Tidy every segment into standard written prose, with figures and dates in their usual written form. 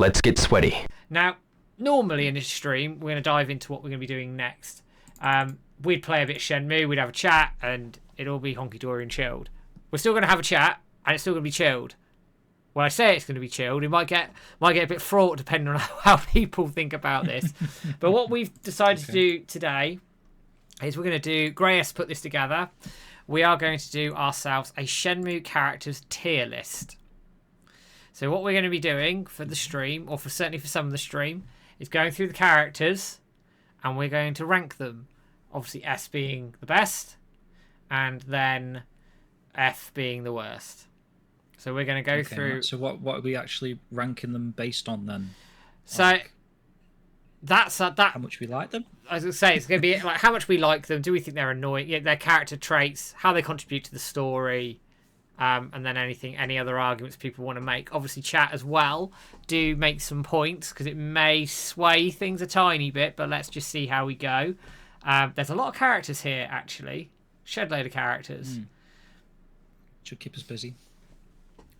Let's get sweaty. Now, normally in this stream, we're going to dive into what we're going to be doing next. We'd play a bit of Shenmue, we'd have a chat, and it'd all be honky-dory and chilled. We're still going to have a chat, and it's still going to be chilled. When I say it's going to be chilled, it might get a bit fraught depending on how people think about this. But what we've decided to do today is we're going to do... Gray has put this together. We are going to do ourselves a Shenmue Characters Tier list. So what we're going to be doing for the stream, or certainly for some of the stream, is going through the characters, and we're going to rank them. Obviously, S being the best, and then F being the worst. So we're going to go through... Right. So what are we actually ranking them based on then? So like, that's that. How much we like them? I was going to say, it's going to be like how much we like them. Do we think they're annoying? Yeah, their character traits, how they contribute to the story, and then any other arguments people want to make. Obviously, chat as well. Do make some points because it may sway things a tiny bit, but let's just see how we go. There's a lot of characters here, actually. Shed load of characters. Should keep us busy.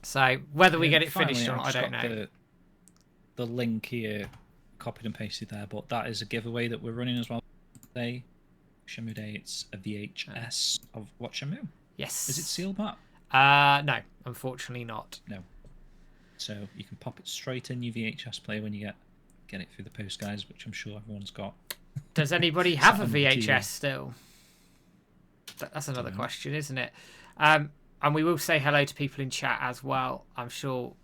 So whether we get it finished or not, I don't know. The link here, copied and pasted there, but that is a giveaway that we're running as well today. Shenmue Day, it's a VHS of what Shenmue? Yes. Is it sealed back? No, unfortunately not. No. So you can pop it straight in your VHS player when you get it through the post, guys, which I'm sure everyone's got. Does anybody have a VHS still? That's another question, isn't it? And we will say hello to people in chat as well. I'm sure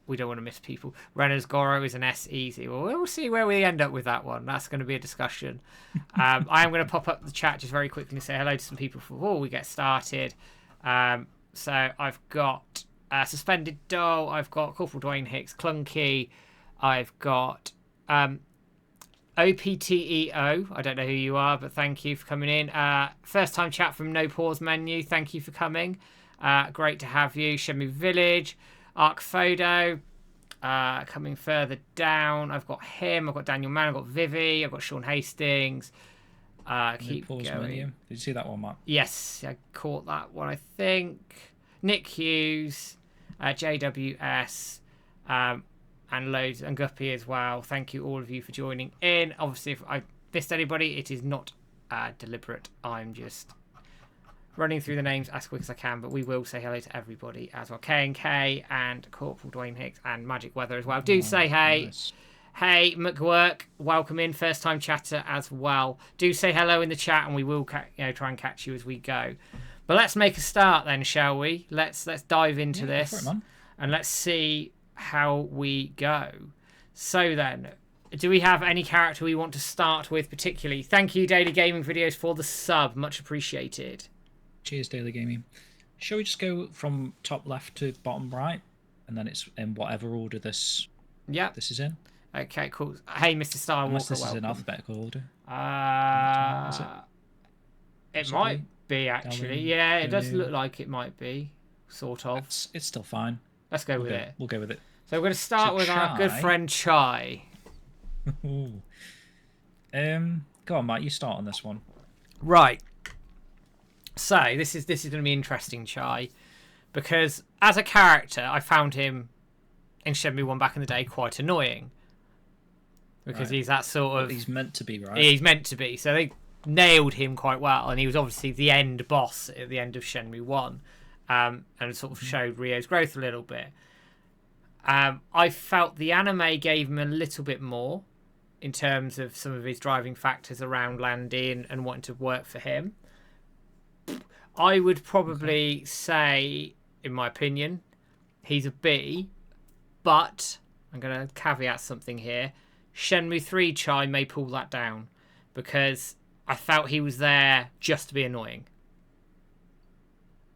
we don't want to miss people. Renner's Goro is an S easy. Well, we'll see where we end up with that one. That's going to be a discussion. I am going to pop up the chat just very quickly and say hello to some people before we get started. So I've got Suspended Doll. I've got Corporal Dwayne Hicks, Clunky. I've got OPTEO. I don't know who you are, but thank you for coming in. First time chat from No Pause Menu. Thank you for coming. Great to have you. Shenmue Village, Arc Photo. Coming further down, I've got him. I've got Daniel Mann. I've got Vivi. I've got Sean Hastings. Keep going. Menu. Did you see that one, Matt? Yes, I caught that one. I think Nick Hughes, JWS, and loads, and Guppy as well. Thank you all of you for joining in. Obviously, if I missed anybody, it is not deliberate. I'm just running through the names as quick as I can, but we will say hello to everybody as well. K&K and Corporal Dwayne Hicks and Magic Weather as well. Do say hey. Nice. Hey, McWork, welcome in, first time chatter as well. Do say hello in the chat, and we will try and catch you as we go. But let's make a start then, shall we? Let's dive into this, and let's see how we go. So then, do we have any character we want to start with particularly? Thank you, Daily Gaming Videos, for the sub, much appreciated. Cheers, Daily Gaming. Shall we just go from top left to bottom right, and then it's in whatever order this is in? Okay, cool. Hey, Mr. Skywalker, unless this welcome. is in alphabetical order. It might be, actually. Yeah, it does look like it might be, sort of. It's still fine. Let's go with it. We'll go with it. So we're going to start with our good friend Chai. Go on, Matt. You start on this one. Right. So this is going to be interesting, Chai, because as a character, I found him in Shenmue 1 back in the day quite annoying. Because he's that sort of... He's meant to be, right? He's meant to be. So they nailed him quite well. And he was obviously the end boss at the end of Shenmue 1. And sort of showed Ryo's growth a little bit. I felt the anime gave him a little bit more in terms of some of his driving factors around Landy and wanting to work for him. I would probably say, in my opinion, he's a B. But I'm going to caveat something here. Shenmue 3 Chai may pull that down because I felt he was there just to be annoying.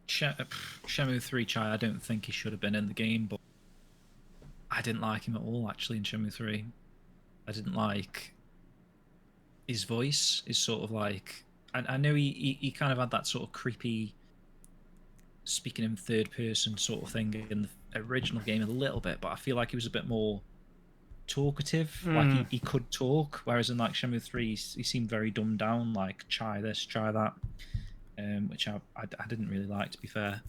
Shenmue 3 Chai, I don't think he should have been in the game, but I didn't like him at all, actually, in Shenmue 3. I didn't like his voice. Is sort of like... I know he kind of had that sort of creepy speaking in third person sort of thing in the original game a little bit, but I feel like he was a bit more talkative. Like he could talk, whereas in like Shenmue 3 he seemed very dumbed down, like try this, try that, which I didn't really like, to be fair.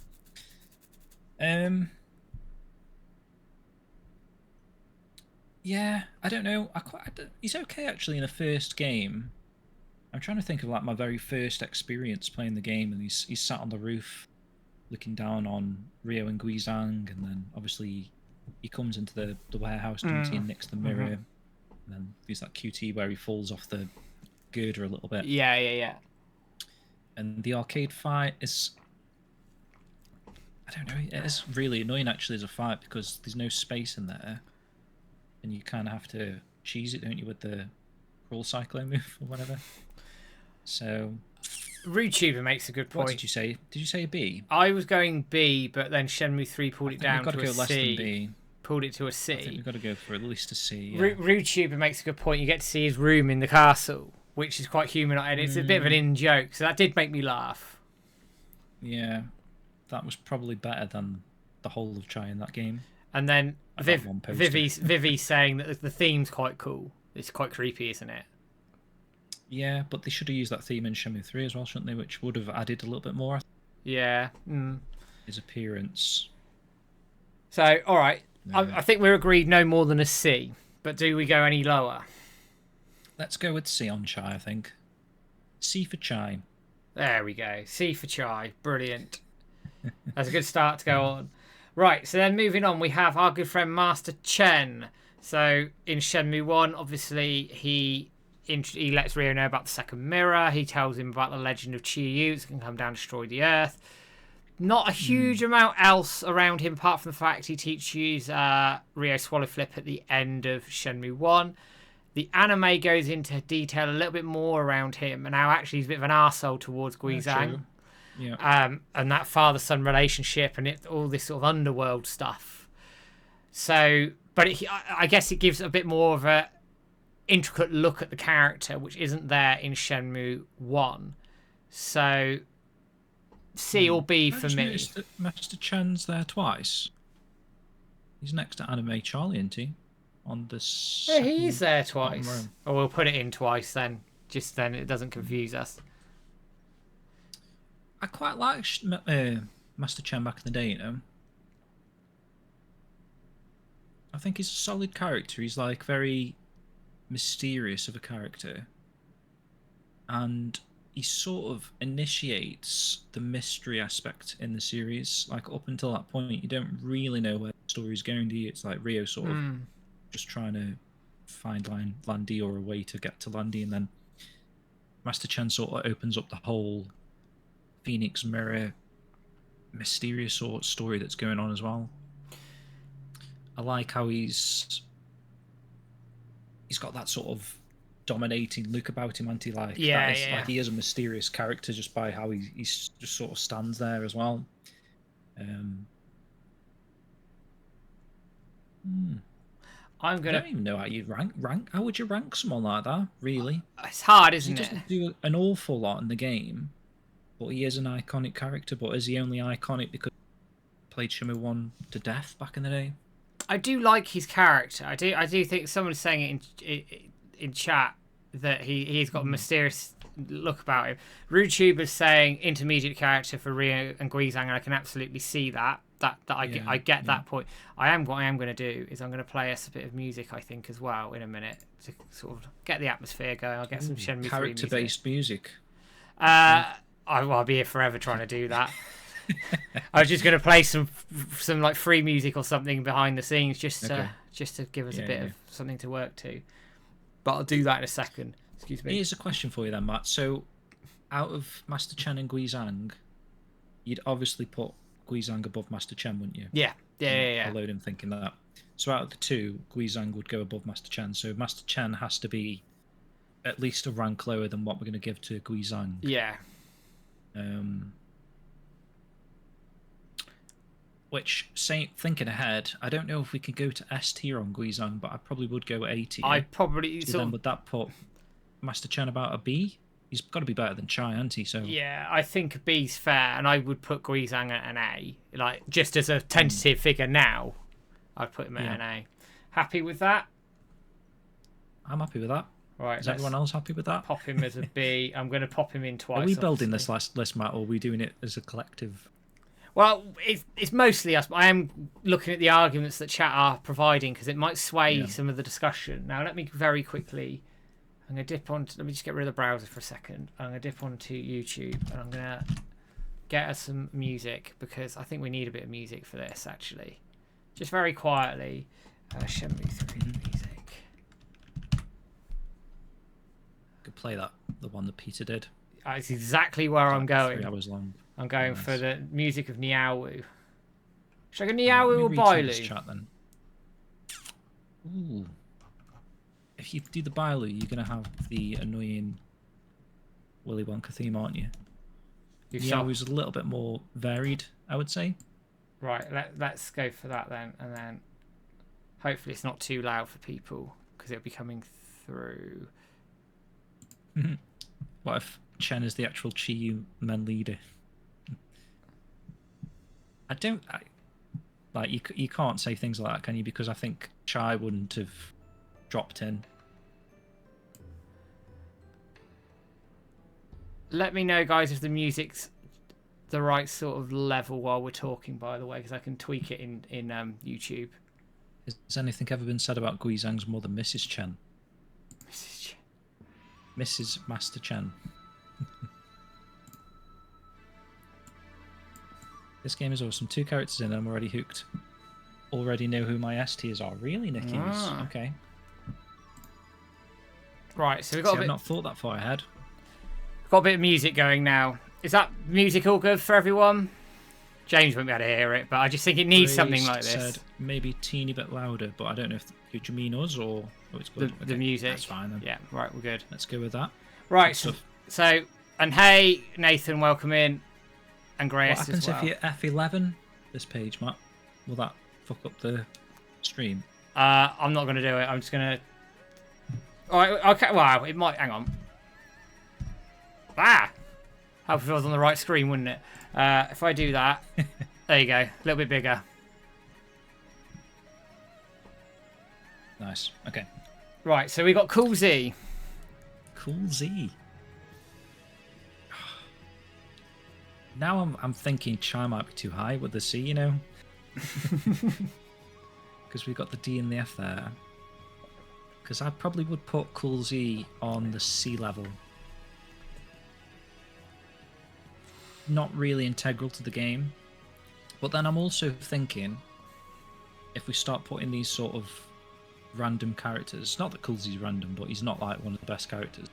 Yeah, I don't know. He's okay actually in the first game. I'm trying to think of like my very first experience playing the game, and he's sat on the roof, looking down on Rio and Guizhang, and then obviously he comes into the warehouse, doesn't he, and nicks the mirror, and then there's that QT where he falls off the girder a little bit. Yeah, yeah, yeah. And the arcade fight is, I don't know, it's really annoying actually as a fight because there's no space in there, and you kind of have to cheese it, don't you, with the crawl cycling move or whatever. So, RudeTuber makes a good point. what did you say? Did you say a B? I was going B, but then Shenmue 3 pulled it down We've got to to a go less C. than B. Pulled it to a I think C. we've got to go for at least a C. Yeah. RudeTuber makes a good point. You get to see his room in the castle, which is quite humanoid. It's a bit of an in-joke, so that did make me laugh. Yeah, that was probably better than the whole of Chai in that game. And then Vivi's Vivi's saying that the theme's quite cool. It's quite creepy, isn't it? Yeah, but they should have used that theme in Shenmue 3 as well, shouldn't they? Which would have added a little bit more. Yeah. His appearance. So, all right. No. I think we're agreed no more than a C. But do we go any lower? Let's go with C on Chai, I think. C for Chai. There we go. C for Chai. Brilliant. That's a good start to go on. Right, so then moving on, we have our good friend Master Chen. So in Shenmue 1, obviously, he lets Ryo know about the second mirror. He tells him about the legend of Chiyu that can come down and destroy the Earth. Not a huge amount else around him, apart from the fact he teaches Ryo Swallow Flip at the end of Shenmue 1. The anime goes into detail a little bit more around him, and how actually he's a bit of an arsehole towards Guizhang. Yeah. And that father-son relationship and all this sort of underworld stuff. So, but I guess it gives a bit more of a intricate look at the character, which isn't there in Shenmue 1. So, C or B for me. That Master Chan's there twice. He's next to Anime Charlie, isn't he? On the Yeah, he's there twice. row. Or we'll put it in twice then. Just then it doesn't confuse us. I quite like Master Chen back in the day, you know. I think he's a solid character. He's like very mysterious of a character. And he sort of initiates the mystery aspect in the series. Like up until that point, you don't really know where the story's going, do you? It's like Ryo sort of just trying to find Landy or a way to get to Landy, and then Master Chen sort of opens up the whole Phoenix Mirror mysterious sort of story that's going on as well. I like how he's got that sort of dominating look about him, anti like like he is a mysterious character just by how he just sort of stands there as well. I don't even know how you rank. How would you rank someone like that? Really, it's hard, isn't he it? doesn't do an awful lot in the game, but he is an iconic character. But is he only iconic because he played Shenmue 1 to death back in the day? I do like his character. I do think someone's saying it in chat that he's got a mysterious look about him. RudeTuber's saying intermediate character for Ryo and Guizhang, and I can absolutely see that. I get that point. What I am going to do is I'm going to play us a bit of music, I think, as well in a minute to sort of get the atmosphere going. I'll get some Shenmue 3 character-based music. I'll be here forever trying to do that. I was just going to play some like free music or something behind the scenes just to give us a bit of something to work to. But I'll do that in a second. Excuse me. Here's a question for you then, Matt. So, out of Master Chen and Guizhang, you'd obviously put Guizhang above Master Chen, wouldn't you? Yeah. I load him thinking that. So out of the two, Guizhang would go above Master Chen. So Master Chen has to be at least a rank lower than what we're going to give to Guizhang. Yeah. Which, thinking ahead, I don't know if we could go to S tier on Guizhang, but I probably would go A tier. I probably... So then would that put Master Chen about a B? He's got to be better than Chai, hasn't he? So yeah, I think a B's fair, and I would put Guizhang at an A. Like, just as a tentative figure now, I'd put him at an A. Happy with that? I'm happy with that. Right, is everyone else happy with that? Pop him as a B. I'm going to pop him in twice. Are we building this list, Matt, or are we doing it as a collective? Well, it's mostly us, but I am looking at the arguments that chat are providing because it might sway some of the discussion. Now, let me very quickly. I'm going to dip on. Let me just get rid of the browser for a second. I'm going to dip onto YouTube and I'm going to get us some music because I think we need a bit of music for this, actually. Just very quietly. Shenmue 3 music. Could play that, the one that Peter did. That's exactly where I'm going. 3 hours long. I'm going for the music of Niawu. Should I go Let Niawu me or read this Bailu? chat then. Ooh. If you do the Bailu, you're going to have the annoying Willy Wonka theme, aren't you? Niawu's a little bit more varied, I would say. Right, let's go for that then. And then hopefully it's not too loud for people because it'll be coming through. What if Chen is the actual Chi-Yu men leader? You can't say things like that, can you? Because I think Chai wouldn't have dropped in. Let me know, guys, if the music's the right sort of level while we're talking, by the way, because I can tweak it in YouTube. Has anything ever been said about Guizhang's mother, Mrs. Chen? Mrs. Chen. Mrs. Master Chen. This game is awesome. 2 characters in and I'm already hooked. Already know who my S tiers are. Really, Nicky? Okay. Right, so we've got I've not thought that far ahead. Got a bit of music going now. Is that music all good for everyone? James won't be able to hear it, but I just think it needs something like this. Said maybe a teeny bit louder, but I don't know if you mean us or it's good. The music. That's fine then. Yeah, right, we're good. Let's go with that. Right, so and hey, Nathan, welcome in, and Grace What happens as well. if you F11 this page, Matt? Will that fuck up the stream? I'm not going to do it. I'm just going to. All right, okay. Wow, it might. Hang on. Help if it was on the right screen, wouldn't it? If I do that, there you go, a little bit bigger. Nice. Okay. Right, so we got Cool Z. Cool Z. Now I'm thinking Chai might be too high with the C, you know, because we got the D and the F there. Because I probably would put Cool Z on the C level. Not really integral to the game, but then I'm also thinking if we start putting these sort of random characters, not that Cool Z's random, but he's not like one of the best characters.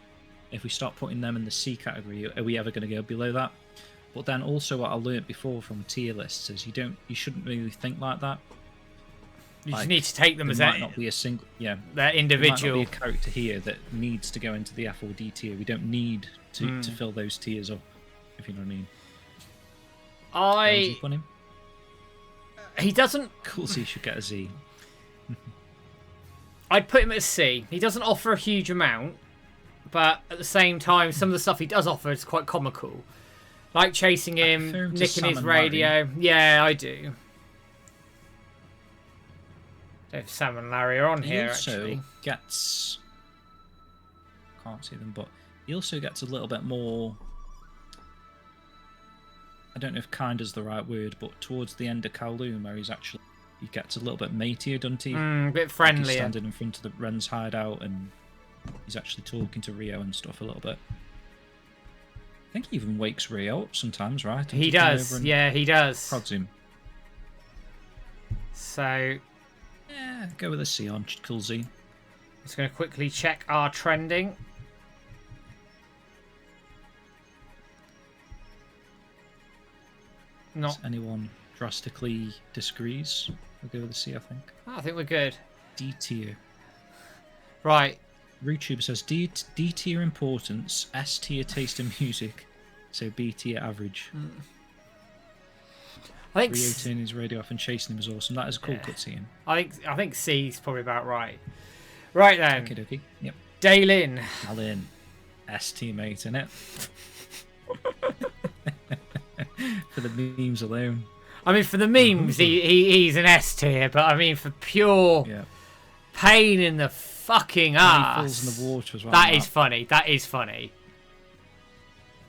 If we start putting them in the C category, are we ever going to go below that? But then also what I learnt before from tier lists is you shouldn't really think like that. You just need to take them as might not be a single, they're individual. There might not be a character here that needs to go into the F or D tier. We don't need to fill those tiers up, if you know what I mean. He doesn't. Cool Z should get a Z. I'd put him at a C. He doesn't offer a huge amount, but at the same time, some of the stuff he does offer is quite comical. Like chasing him, nicking his radio. Larry. Yeah, I do. If Sam and Larry are on here, actually. He also gets... Can't see them, but he also gets a little bit more... I don't know if kind is the right word, but towards the end of Kowloon, where he gets a little bit matier, doesn't he? A bit friendlier. Like he's standing in front of the Ren's hideout, and he's actually talking to Rio and stuff a little bit. I think he even wakes Rio up sometimes, right? He does, yeah, he does. Prods him. So... yeah, go with a C on Cool Z. I'm just going to quickly check our trending. If anyone drastically disagrees, we'll go with a C, I think. I think we're good. D tier. Right. RooTube says D tier importance, S tier taste in music, so B tier average. I think Rio turning his radio off and chasing him is awesome. That is a cool cutscene. I think C is probably about right. Right then. Okay, dokie. Yep. Daylin. Alan. S tier mate, innit? For the memes alone. I mean, for the memes, he's an S tier, but I mean, for pure pain in the fucking ass. He falls in the water as well. That is funny. That is funny.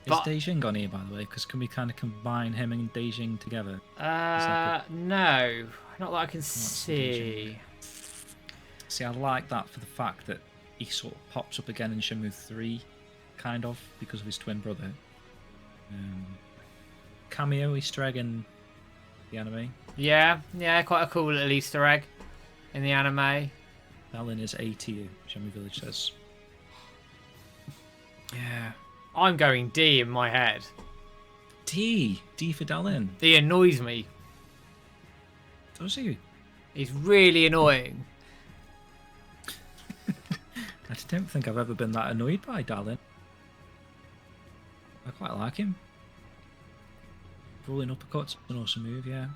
Is Deijing on here, by the way? Because can we kind of combine him and Deijing together? No, not that I can see. See, I like that for the fact that he sort of pops up again in Shenmue 3, kind of, because of his twin brother. Cameo Easter egg in the anime. Yeah, quite a cool little Easter egg in the anime. Dalin is A tier, Shenmue Village says. Yeah. I'm going D in my head. D for Dalin. He annoys me. Does he? He's really annoying. I don't think I've ever been that annoyed by Dalin. I quite like him. Rolling uppercuts, an awesome move, yeah.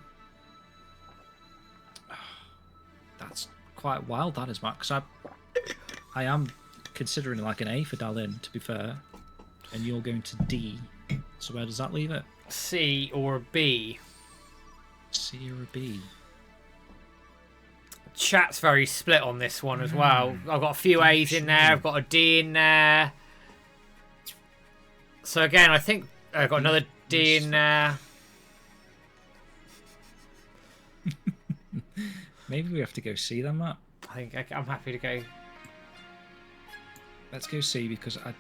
That's quite wild, that is, Max. I am considering like an A for Dalin, to be fair. And you're going to D. So where does that leave it? C or a B. C or a B. Chat's very split on this one as well. I've got a few A's in there. I've got a D in there. So again, I think I've got another D in there. Maybe we have to go C then, Matt. I think I'm happy to go. Let's go C because I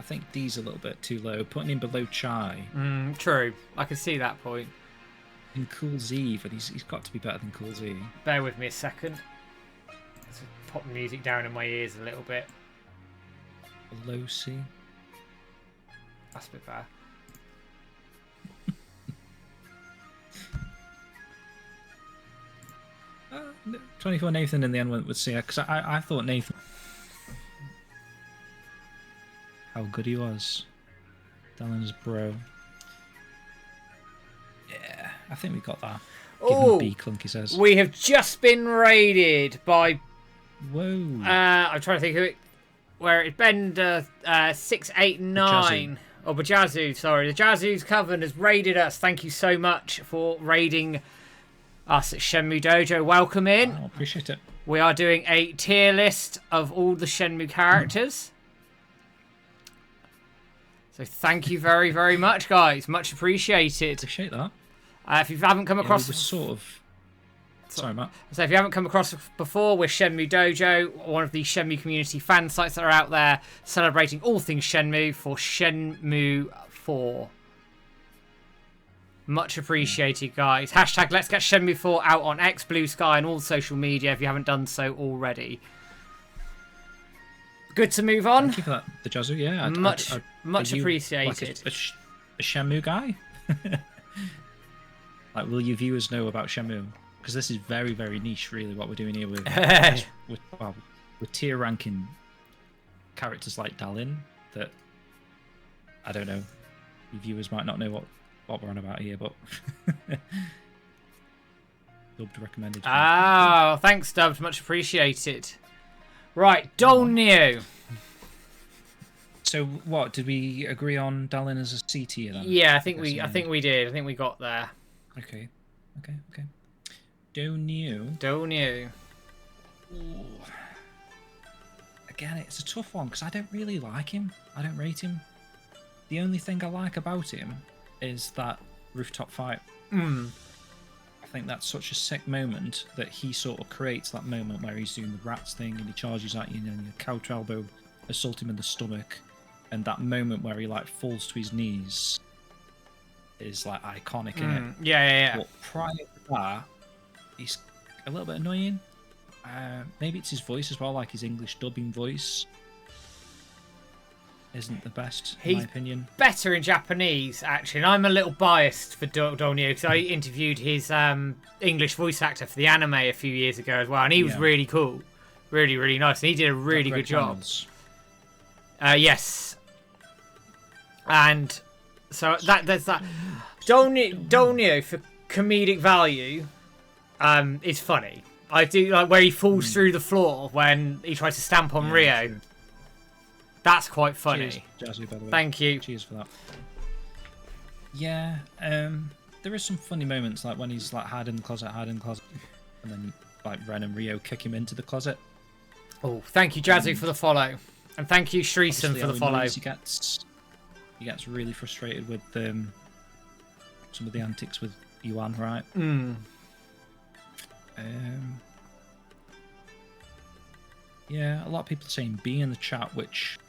think D's a little bit too low. Putting him below Chai. True. I can see that point. And Cool Z, but he's got to be better than Cool Z. Bear with me a second. Let's pop the music down in my ears a little bit. Below C. That's a bit better. 24 Nathan in the end went with C, because I thought Nathan... How good he was. Dalin's bro. Yeah, I think we got that. Give him a B, Clunky says. We have just been raided by... Whoa. I'm trying to think who it... Where it Bender 689. Oh, Bajazu, sorry. The Jazu's Coven has raided us. Thank you so much for raiding us at Shenmue Dojo. Welcome in. I appreciate it. We are doing a tier list of all the Shenmue characters. So thank you very, very much, guys. Much appreciated. Appreciate that. If you haven't come across... we were sort of... Sorry, Matt. So if you haven't come across before, we're Shenmue Dojo, one of the Shenmue community fan sites that are out there celebrating all things Shenmue for Shenmue 4. Much appreciated, guys. Hashtag Let's Get Shenmue 4 out on X, Blue Sky, and all social media if you haven't done so already. Good to move on. Thank you for that, the Jazu. Yeah, much appreciated. Like a Shenmue guy? Like, will your viewers know about Shenmue? Because this is very, very niche, really, what we're doing here with we're tier ranking characters like Dalin that I don't know. Your viewers might not know what we're on about here, but Dubbed recommended. Oh, thanks, Dubbed. Much appreciated. Right, Dolneo. So what did we agree on? Dalin as a C tier then? Yeah, I think we did. I think we got there. Okay. Dolneo. Again, it's a tough one because I don't really like him. I don't rate him. The only thing I like about him is that rooftop fight. I think that's such a sick moment that he sort of creates that moment where he's doing the rats thing and he charges at you and you couch elbow, assault him in the stomach, and that moment where he like falls to his knees is like iconic in it. Yeah. But prior to that, he's a little bit annoying. Maybe it's his voice as well, like his English dubbing voice isn't the best, in my opinion. Better in Japanese, actually. And I'm a little biased for Dolneo because I interviewed his English voice actor for the anime a few years ago as well, and he was really cool. Really, really nice. And he did a really good job. Yes. And so there's that. Dolneo, for comedic value, is funny. I do like where he falls through the floor when he tries to stamp on Rio. True. That's quite funny. Cheers, Jazzy, by the way. Thank you. Cheers for that. Yeah, there is some funny moments, like when he's like hiding in the closet, and then like Ren and Rio kick him into the closet. Oh, thank you, Jazzy, for the follow, and thank you, Shreeson, for the follow. He gets. He gets really frustrated with some of the antics with Yuan, right? Mm. Yeah, a lot of people are saying B in the chat, which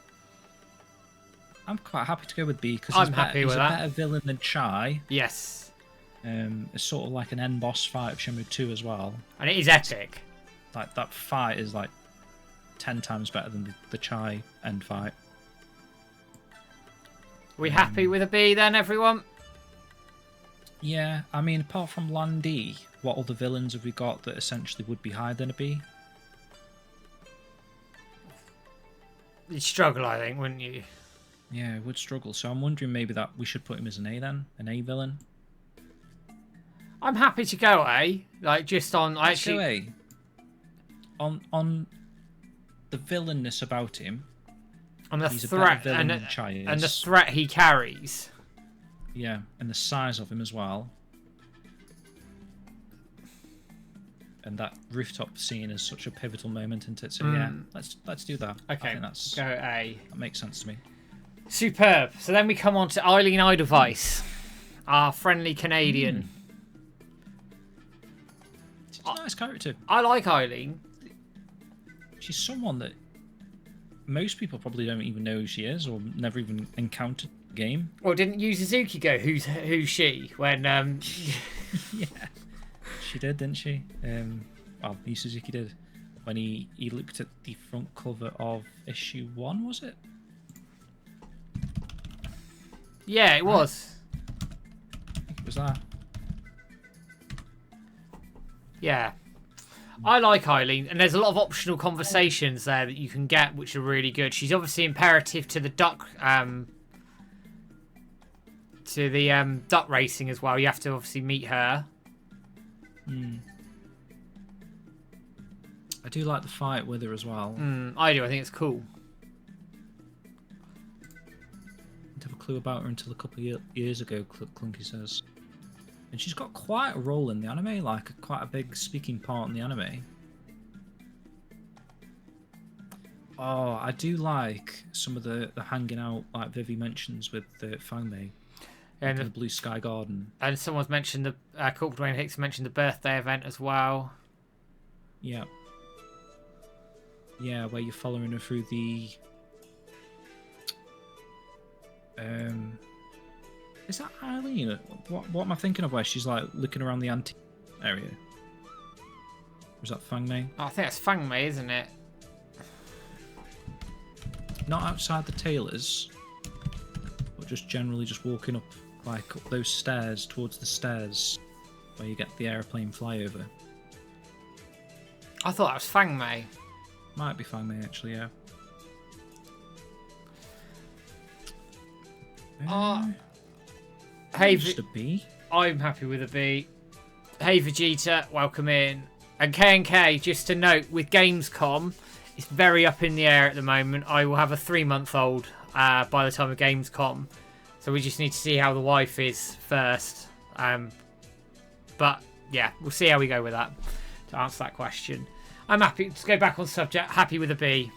I'm quite happy to go with B because I'm happy with he's a that. better villain than Chai. Yes. It's sort of like an end boss fight of Shenmue 2 as well. And it is epic. Like that fight is like 10 times better than the Chai end fight. We happy with a B then, everyone? Yeah, I mean, apart from Lan Di, what other villains have we got that essentially would be higher than a B? You'd struggle, I think, wouldn't you? Yeah, it would struggle. So I'm wondering maybe that we should put him as an A then, an A villain. I'm happy to go A. Like just on Let's actually. go A. On the villainness about him. On the he's threat a better villain than Chai is. and the threat he carries. Yeah, and the size of him as well. And that rooftop scene is such a pivotal moment into it. So yeah, let's do that. Okay, I think that's go A. That makes sense to me. Superb. So then we come on to Eileen Edelweiss, our friendly Canadian. She's a nice character. I like Eileen. She's someone that most people probably don't even know who she is or never even encountered the game. Well, didn't Yu Suzuki go, who's she? When Yeah, she did, didn't she? Well, Yu Suzuki did. When he looked at the front cover of issue 1, was it? Yeah, it was. I think it was that. Yeah. I like Eileen, and there's a lot of optional conversations there that you can get, which are really good. She's obviously imperative to the duck racing as well. You have to obviously meet her. I do like the fight with her as well. I do. I think it's cool. Didn't have a clue about her until a couple of years ago, Clunky says. And she's got quite a role in the anime, like quite a big speaking part in the anime. Oh, I do like some of the hanging out, like Vivi mentions, with the Fangmei. And the Blue Sky Garden. And someone's mentioned the Corporal Dwayne Hicks mentioned the birthday event as well. Yeah. Yeah, where you're following her through the is that Eileen? What am I thinking of where she's like looking around the antique area? Or is that Fangmei? Oh, I think that's Fangmei, isn't it? Not outside the tailors, but just generally just walking up like up those stairs towards the stairs where you get the airplane flyover. I thought that was Fangmei. Might be Fangmei actually, yeah. Hey, just a B. I'm happy with a B. Hey Vegeta, welcome in. And K&K, just to note, with Gamescom, it's very up in the air at the moment. I will have a 3-month-old by the time of Gamescom. So we just need to see how the wife is first. But yeah, we'll see how we go with that to answer that question. I'm happy. Let's go back on subject. Happy with a B.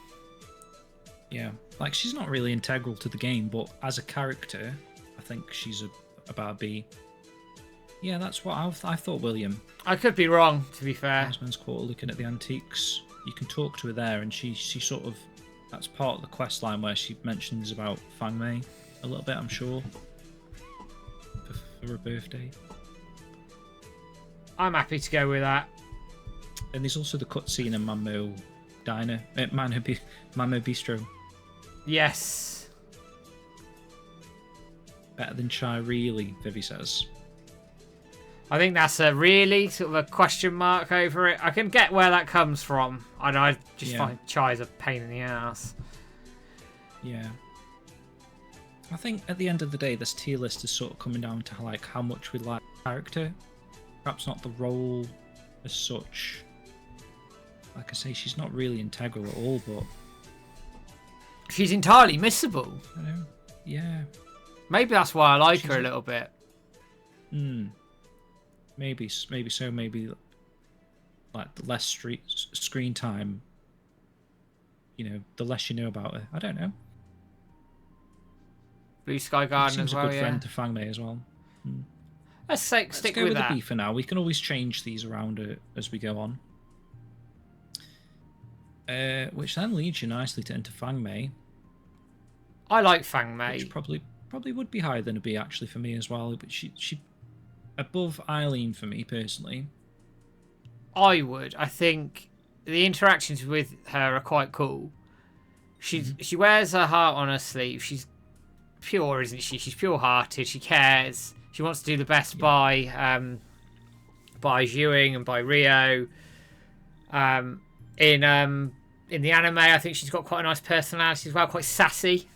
Yeah, like she's not really integral to the game, but as a character, I think she's about a B. Yeah, that's what I thought, William. I could be wrong, to be fair. Craftsman's Quarter, looking at the antiques. You can talk to her there, and she sort of, that's part of the quest line where she mentions about Fangmei a little bit, I'm sure, for her birthday. I'm happy to go with that. And there's also the cutscene in Mammo Diner, Mammo Bistro. Yes. Better than Chai, really, Vivi says. I think that's a really sort of a question mark over it. I can get where that comes from. I just find Chai's a pain in the ass. Yeah. I think at the end of the day, this tier list is sort of coming down to like how much we like the character. Perhaps not the role as such. Like I say, she's not really integral at all, but she's entirely missable. I know. Yeah. Maybe that's why I like her a little bit. Maybe so. Maybe like the less screen time. You know, the less you know about her. I don't know. Blue Sky Garden Seems as well, a good yeah. friend to Fangmei as well. Let's stick go with with that. the B for now. We can always change these around as we go on. Which then leads you nicely into Fangmei. I like Fang Mei. Which probably would be higher than a B actually for me as well. But she above Eileen for me personally. I would. I think the interactions with her are quite cool. She wears her heart on her sleeve. She's pure, isn't she? She's pure-hearted. She cares. She wants to do the best by Ewing and by Rio. In the anime, I think she's got quite a nice personality as well, quite sassy.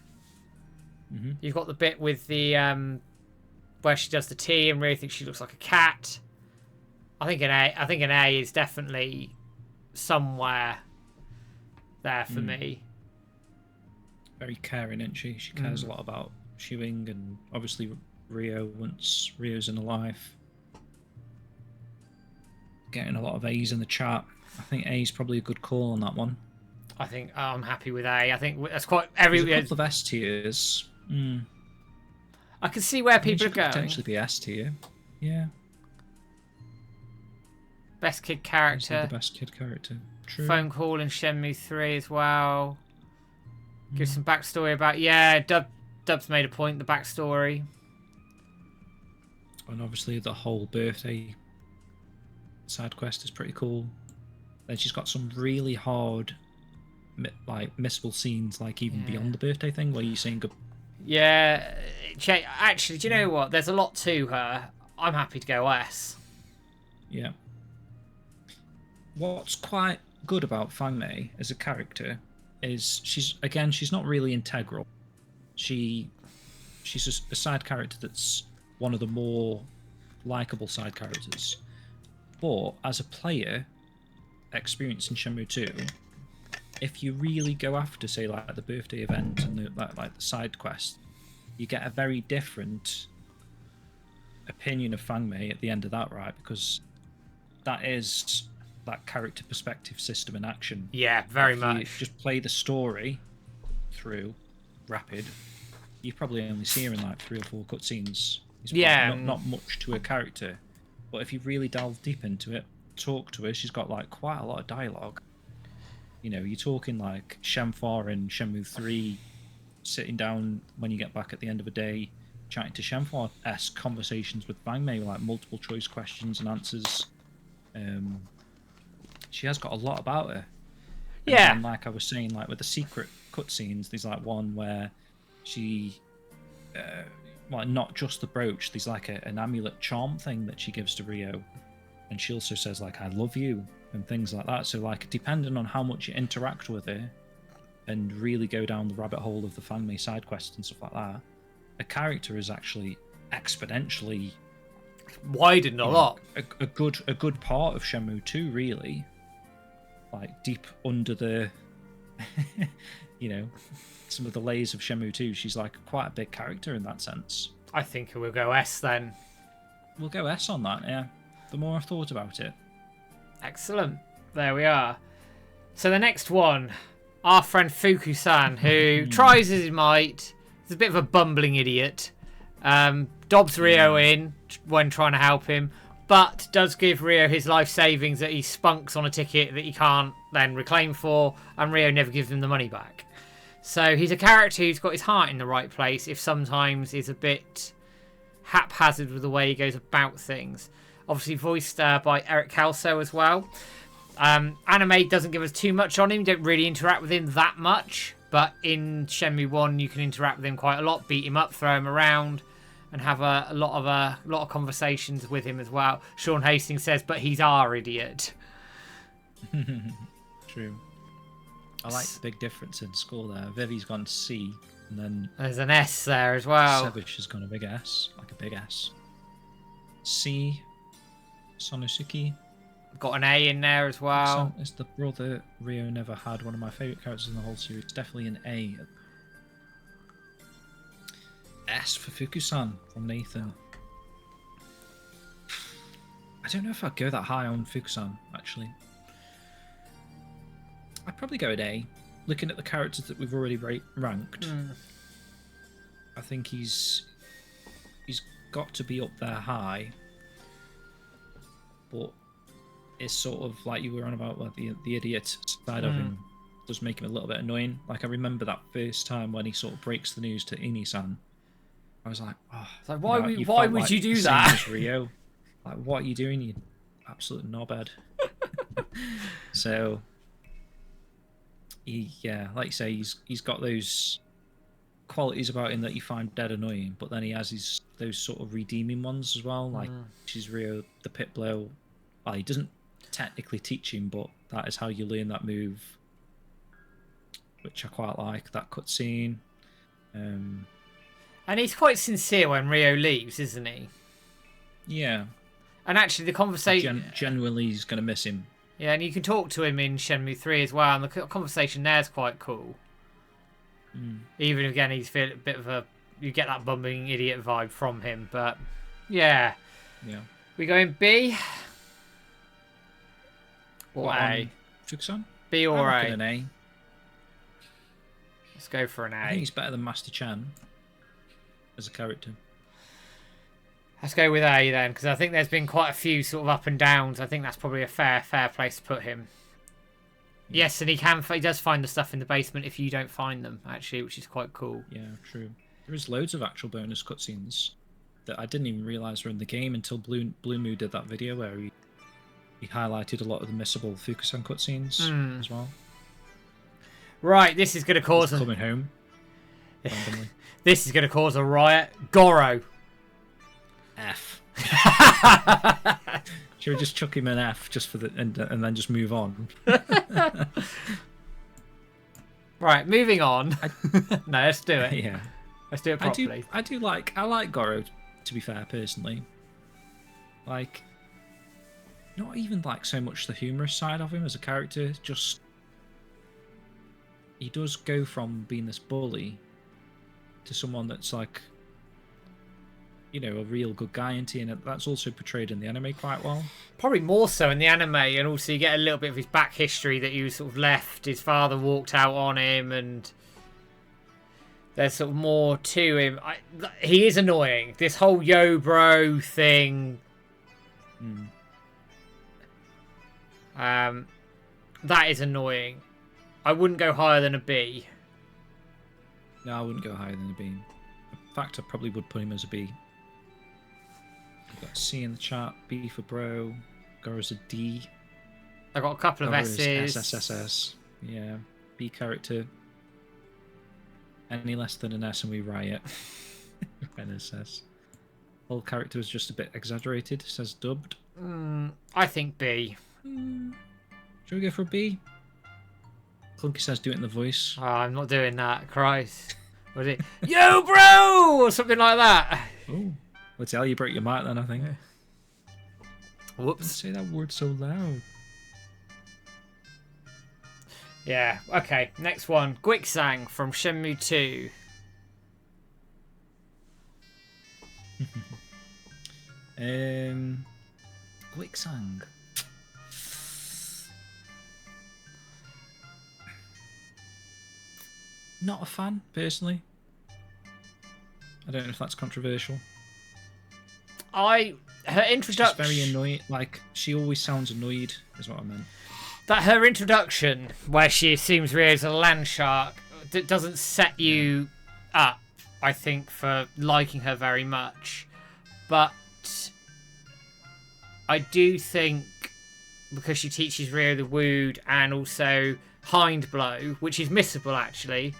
You've got the bit with the where she does the tea and really thinks she looks like a cat. I think an A is definitely somewhere there for me. Very caring, isn't she? She cares a lot about Ewing, and obviously Rio once Rio's in her life. Getting a lot of A's in the chat. I think A is probably a good call on that one. I think I'm happy with A. I think that's quite There's a couple of S tiers. I can see where people are going. Potentially be S tier. Yeah. Best kid character. The best kid character. True. Phone call in Shenmue 3 as well. Give some backstory about Dub's made a point. The backstory. And obviously the whole birthday side quest is pretty cool. Then she's got some really hard, like missable scenes, like even beyond the birthday thing, where you're saying good. Yeah, actually, do you know what? There's a lot to her. I'm happy to go S. Yeah. What's quite good about Fangmei as a character is she's not really integral. She's a side character that's one of the more likable side characters. But as a player, experiencing Shenmue 2, if you really go after, say, like the birthday event and the side quest, you get a very different opinion of Fangmei at the end of that, right? Because that is that character perspective system in action. Yeah, very if much. You just play the story through rapid, you probably only see her in like 3 or 4 cutscenes. Not much to a character. But if you really delve deep into it, talk to her, she's got like quite a lot of dialogue. You know, you're talking like Shenmue and Shenmue 3 sitting down when you get back at the end of a day, chatting to Shenmue-esque conversations with Fangmei, like multiple choice questions and answers. She has got a lot about her. Yeah. And like I was saying, like with the secret cutscenes, there's like one where she, not just the brooch, there's like an amulet charm thing that she gives to Rio. And she also says like, I love you, and things like that. So like, depending on how much you interact with her and really go down the rabbit hole of the Fangmei side quests and stuff like that, a character is actually exponentially widened a lot. A good part of Shenmue 2, really. Like deep under the, some of the layers of Shenmue 2, she's like quite a big character in that sense. I think we'll go S then. We'll go S on that, yeah. The more I've thought about it. Excellent. There we are. So the next one, our friend Fuku-san, who tries as he might. He's a bit of a bumbling idiot. Dobs Rio in when trying to help him, but does give Rio his life savings that he spunks on a ticket that he can't then reclaim for, and Rio never gives him the money back. So he's a character who's got his heart in the right place, if sometimes is a bit haphazard with the way he goes about things. Obviously voiced by Eric Kelso as well. Anime doesn't give us too much on him. You don't really interact with him that much. But in Shenmue 1, you can interact with him quite a lot, beat him up, throw him around, and have a lot of conversations with him as well. Sean Hastings says, but he's our idiot. True. I like the big difference in score there. Vivi's gone C, and then there's an S there as well. Sevish has gone a big S, like a big S. C, Sonosuke. Got an A in there as well. It's the brother Rio never had. One of my favourite characters in the whole series. Definitely an A. S for Fuku-san from Nathan. I don't know if I'd go that high on Fuku-san, actually. I'd probably go at A. Looking at the characters that we've already ranked, I think he's got to be up there high, but it's sort of like you were on about, like, the idiot side of him does make him a little bit annoying. Like, I remember that first time when he sort of breaks the news to Ini-san. I was like, oh, it's like, why would you do that? that? Rio, like, what are you doing, you absolute knobhead? So, like you say, he's got those qualities about him that you find dead annoying, but then he has those sort of redeeming ones as well, like Rio, the pit blow. Well, he doesn't technically teach him, but that is how you learn that move, which I quite like, that cutscene. And he's quite sincere when Rio leaves, isn't he? Yeah. And actually, the conversation... Genuinely, he's going to miss him. Yeah, and you can talk to him in Shenmue 3 as well, and the conversation there is quite cool. Even again, he's feeling a bit of a... You get that bumbling idiot vibe from him, but... Yeah. Yeah. We going B? Or A? Fukusan? B or A? An A. Let's go for an A. I think he's better than Master Chan as a character. Let's go with A then, because I think there's been quite a few sort of up and downs. I think that's probably a fair place to put him. Yeah. Yes, and he does find the stuff in the basement if you don't find them, actually, which is quite cool. Yeah, true. There is loads of actual bonus cutscenes that I didn't even realise were in the game until Blue Moo did that video where he highlighted a lot of the missable Fukusan cutscenes as well. Right, this is going to cause... coming home. Randomly. This is going to cause a riot. Goro. F. Should we just chuck him an F just for the and then just move on? Right, moving on. No, let's do it. Yeah, let's do it properly. I like Goro, to be fair, personally. Like, not even like so much the humorous side of him as a character. Just he does go from being this bully to someone that's like, you know, a real good guy, and that's also portrayed in the anime quite well. Probably more so in the anime, and also you get a little bit of his back history that he was sort of left. His father walked out on him, and there's sort of more to him. He is annoying. This whole yo bro thing. That is annoying. I wouldn't go higher than a B. No, I wouldn't go higher than a B. In fact, I probably would put him as a B. I've got C in the chat. B for bro. Goro's a D. I got a couple of S's. SSSS. Yeah. B character. Any less than an S and we riot. NSS. Whole character was just a bit exaggerated, says dubbed. I think B. Should we go for a B? Clunky says do it in the voice. Oh, I'm not doing that. Christ. Was it yo bro or something like that? Oh, well, tell you broke your mic then, I think. Whoops. Don't say that word so loud. Yeah. Okay. Next one. Guixang from Shenmue 2. Guixang. Not a fan, personally. I don't know if that's controversial. Her introduction... She's very annoying. Like, she always sounds annoyed, is what I meant. That her introduction, where she assumes Rio's a land shark, doesn't set you up, I think, for liking her very much. But I do think, because she teaches Rio the Wood and also Hind Blow, which is missable, actually...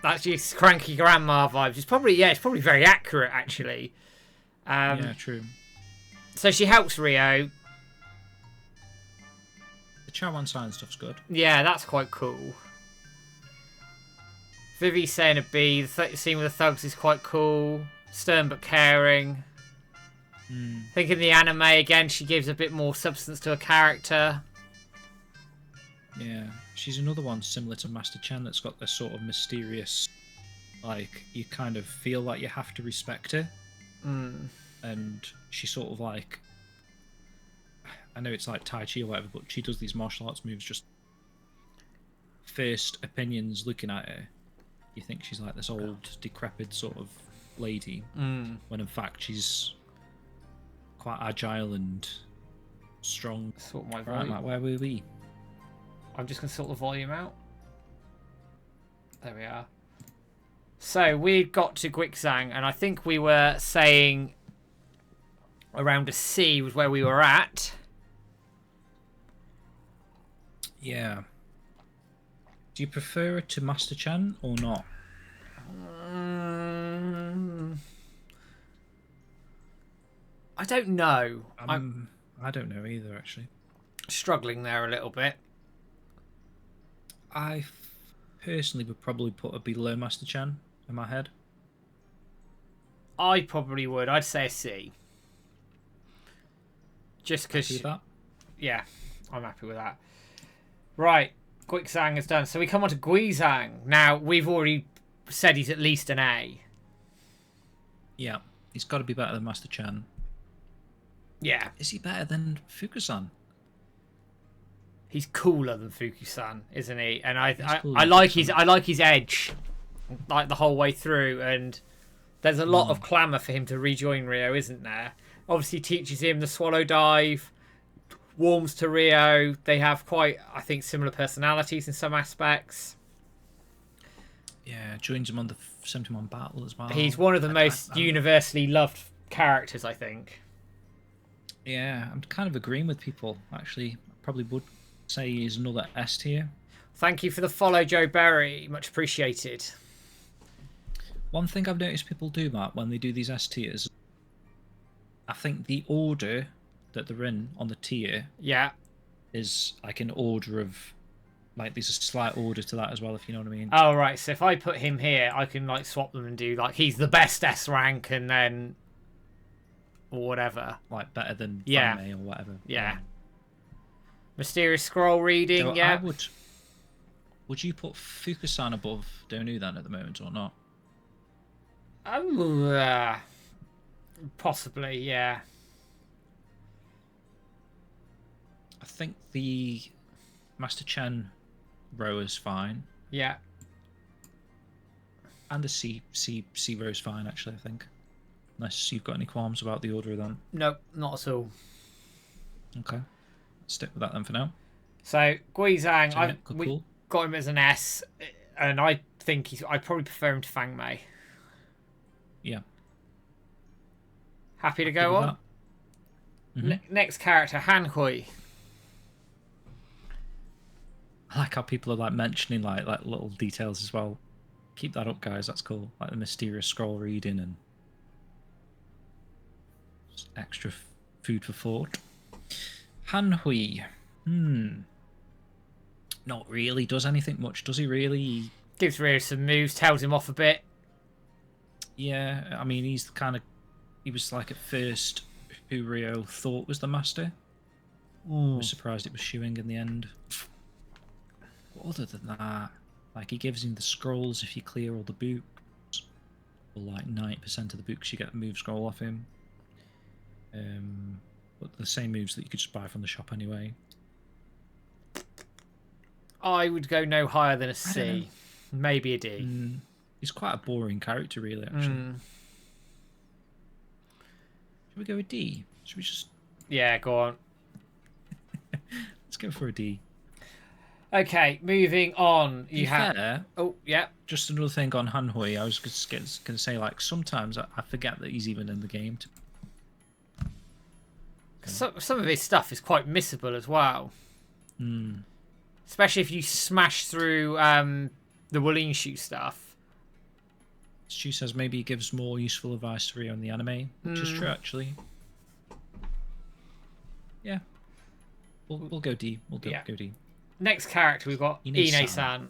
that's just cranky grandma vibes. It's probably very accurate, actually. Yeah, true. So she helps Rio. The Chawan sign stuff's good. Yeah, that's quite cool. Vivi's saying a B. The scene with the thugs is quite cool. Stern but caring. I think in the anime, again, she gives a bit more substance to a character. Yeah, she's another one similar to Master Chan that's got this sort of mysterious, like, you kind of feel like you have to respect her. And she sort of like, I know it's like Tai Chi or whatever, but she does these martial arts moves just first opinions looking at her. you think she's like this old, decrepit sort of lady, Mm. when in fact she's quite agile and strong. Sort my Right, volume. Matt, where were we? I'm just going to sort the volume out. There we are. So we got to Guixang, and I think we were saying around a C was where we were at. Yeah. Do you prefer it to Master Chan or not? I don't know. I don't know either, actually. Struggling there a little bit. I personally would probably put a below Master Chan in my head. I probably would. I'd say a C. Just because... that? Yeah, I'm happy with that. Right, Guixang is done. So we come on to Guizang. Now, we've already said he's at least an A. Yeah, he's got to be better than Master Chan. Yeah. Is he better than Fukusan? He's cooler than Fukusan, isn't he? And I cooler like than his edge, like the whole way through. And there's a lot of clamour for him to rejoin Rio, isn't there? Obviously, teaches him the swallow dive, warms to Rio. They have quite, I think, similar personalities in some aspects. Yeah, joins him on the 71 battle as well. He's one of the most universally loved characters, I think. Yeah, I'm kind of agreeing with people, actually. I probably would say he's another S tier. Thank you for the follow, Joe Berry. Much appreciated. One thing I've noticed people do, Matt, when they do these S tiers, I think the order that they're in on the tier is like an order of... Like, there's a slight order to that as well, if you know what I mean. Oh, right. So if I put him here, I can, like, swap them and do, like, he's the best S rank and then... Or whatever. Like, better than Yeah. anime or whatever. Yeah. Mysterious scroll reading, So yeah. Would you put Fukusan above Donu then at the moment or not? Possibly, yeah. I think the Master Chen row is fine. Yeah. And the C row is fine, actually, I think. Unless you've got any qualms about the order of them. Nope, not at all. Okay. Stick with that then for now. So, Guizang, Cool. we got him as an S, and I think I'd probably prefer him to Fang Mei. Yeah. Happy to go on? Mm-hmm. Next character, Han Hui. I like how people are like mentioning like little details as well. Keep that up, guys. That's cool. Like the mysterious scroll reading and just extra food for thought. Han Hui. Not really does anything much, does he really? Gives Rio some moves, tells him off a bit. Yeah, I mean, he was like at first who Rio thought was the master. I was surprised it was Shuing in the end. But other than that, like he gives him the scrolls if you clear all the books. Or like 90% of the books you get a move scroll off him. But the same moves that you could just buy from the shop anyway. I would go no higher than a C. Maybe a D. He's quite a boring character, really, actually. Should we go with D? Should we just... Yeah, go on. Let's go for a D. Okay, moving on. You have... Fair, Oh, yeah. just another thing on Han Hui. I was just going to say, like, sometimes I forget that he's even in the game. Some of his stuff is quite missable as well. Especially if you smash through the Wooling Shoe stuff. Stu says maybe he gives more useful advice to Rio in the anime, which is true, actually. Yeah. We'll go D. We'll go D. Next character, we've got Ine-san.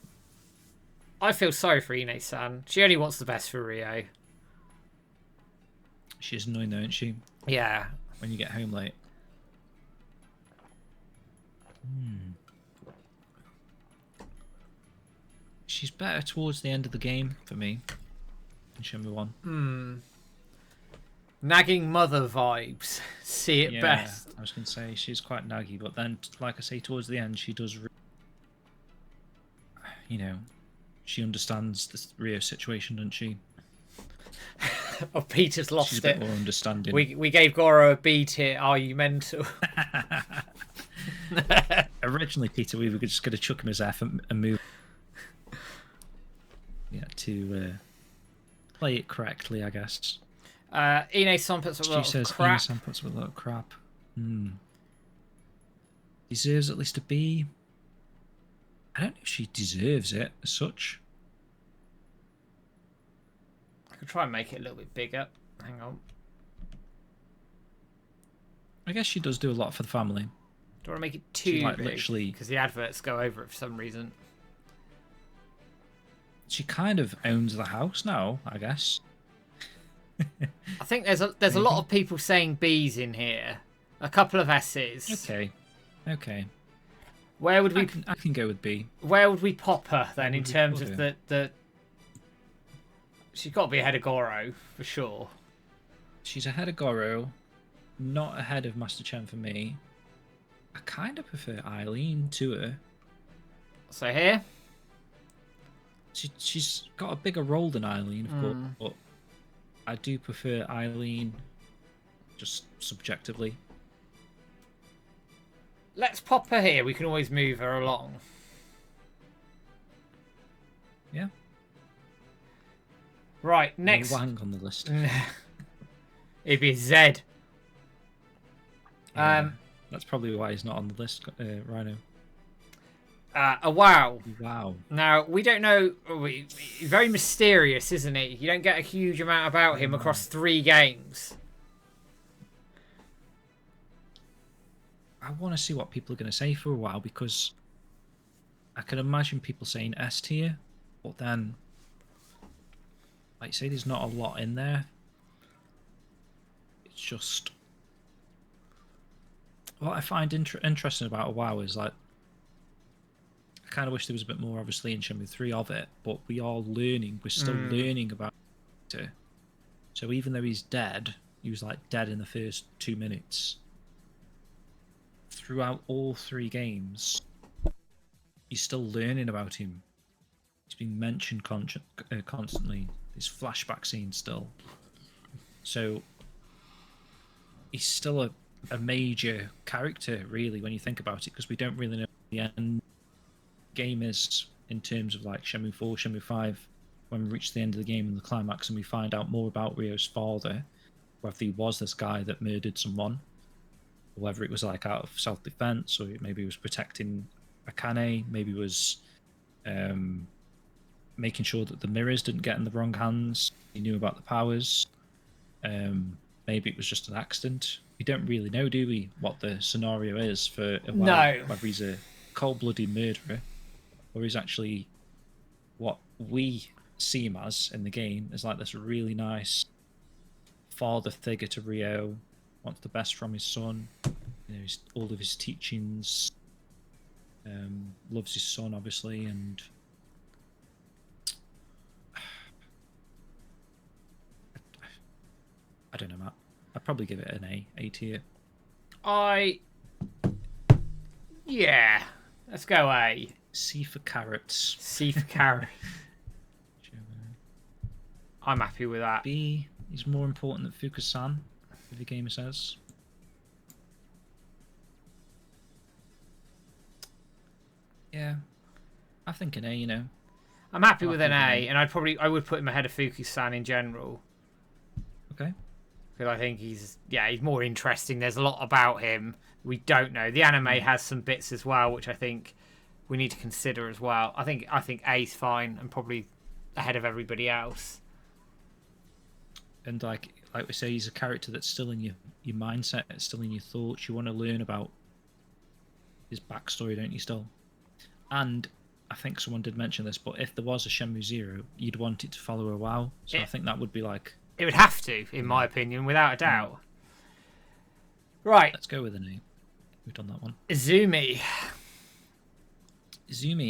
I feel sorry for Ine-san. She only wants the best for Rio. She's annoying though, isn't she? Yeah. When you get home late. She's better towards the end of the game for me in Shenmue 1. Nagging mother vibes. See it best. I was going to say she's quite naggy, but then, like I say, towards the end, she does, you know, she understands the Rio situation, doesn't she? Oh, Peter's lost She's a bit it. more understanding. We gave Goro a B tier. Are you mental? Originally, Peter, we were just going to chuck him as F and move. Yeah, to play it correctly, I guess. Ine-san puts a lot of crap. Ine-san puts a lot of crap. Deserves at least a B. I don't know if she deserves it as such. I could try and make it a little bit bigger. Hang on. I guess she does do a lot for the family. Do you want to make it too like big? literally, because the adverts go over it for some reason. She kind of owns the house now, I guess. I think there's a lot of people saying B's in here. A couple of S's. Okay. Where would we? I can go with B. Where would we pop her then in terms of the? She's got to be ahead of Goro for sure. She's ahead of Goro, not ahead of Master Chen for me. I kind of prefer Eileen to her. So here, she's got a bigger role than Eileen, of course, but I do prefer Eileen, just subjectively. Let's pop her here. We can always move her along. Yeah. Right, next. Wang on the list. It'd be Z. Yeah, that's probably why he's not on the list, Rhino. A wow. Wow. Now, we don't know. Very mysterious, isn't he? You don't get a huge amount about him across 3 games. I want to see what people are going to say for a while, because I can imagine people saying S tier, but then, like you say, there's not a lot in there. It's just... What I find interesting about a WoW is, like, I kind of wish there was a bit more, obviously, in Shenmue 3 of it, but we are learning. We're still learning about it. So even though he's dead, he was, like, dead in the first 2 minutes. Throughout all 3 games, he's still learning about him. He's being mentioned constantly. There's flashback scenes still. So he's still a major character, really, when you think about it, because we don't really know what the end game is in terms of like Shenmue 4, Shenmue 5, when we reach the end of the game and the climax and we find out more about Ryo's father, whether he was this guy that murdered someone, or whether it was like out of self-defense, or maybe he was protecting Akane, maybe he was making sure that the mirrors didn't get in the wrong hands, he knew about the powers, maybe it was just an accident. We don't really know, do we, what the scenario is for a while, No. whether he's a cold-blooded murderer, or he's actually what we see him as in the game, is like this really nice father figure to Ryo, wants the best from his son, you know, all of his teachings, loves his son, obviously, and I don't know, Matt. I'd probably give it an A tier. Yeah, let's go A. C for carrots. C for carrot. I'm happy with that. B is more important than Fuka-san, the gamer says. Yeah, I think an A, you know. I'm happy with an A, and I would put him ahead of Fuki-san in general. Okay. Because I think he's more interesting. There's a lot about him we don't know. The anime has some bits as well, which I think we need to consider as well. I think A's fine and probably ahead of everybody else. And like we say, he's a character that's still in your mindset, it's still in your thoughts. You want to learn about his backstory, don't you, still? And I think someone did mention this, but if there was a Shenmue 0, you'd want it to follow a WoW. So I think that would be like... It would have to, in my opinion, without a doubt. Right. Let's go with an A. We've done that one. Izumi,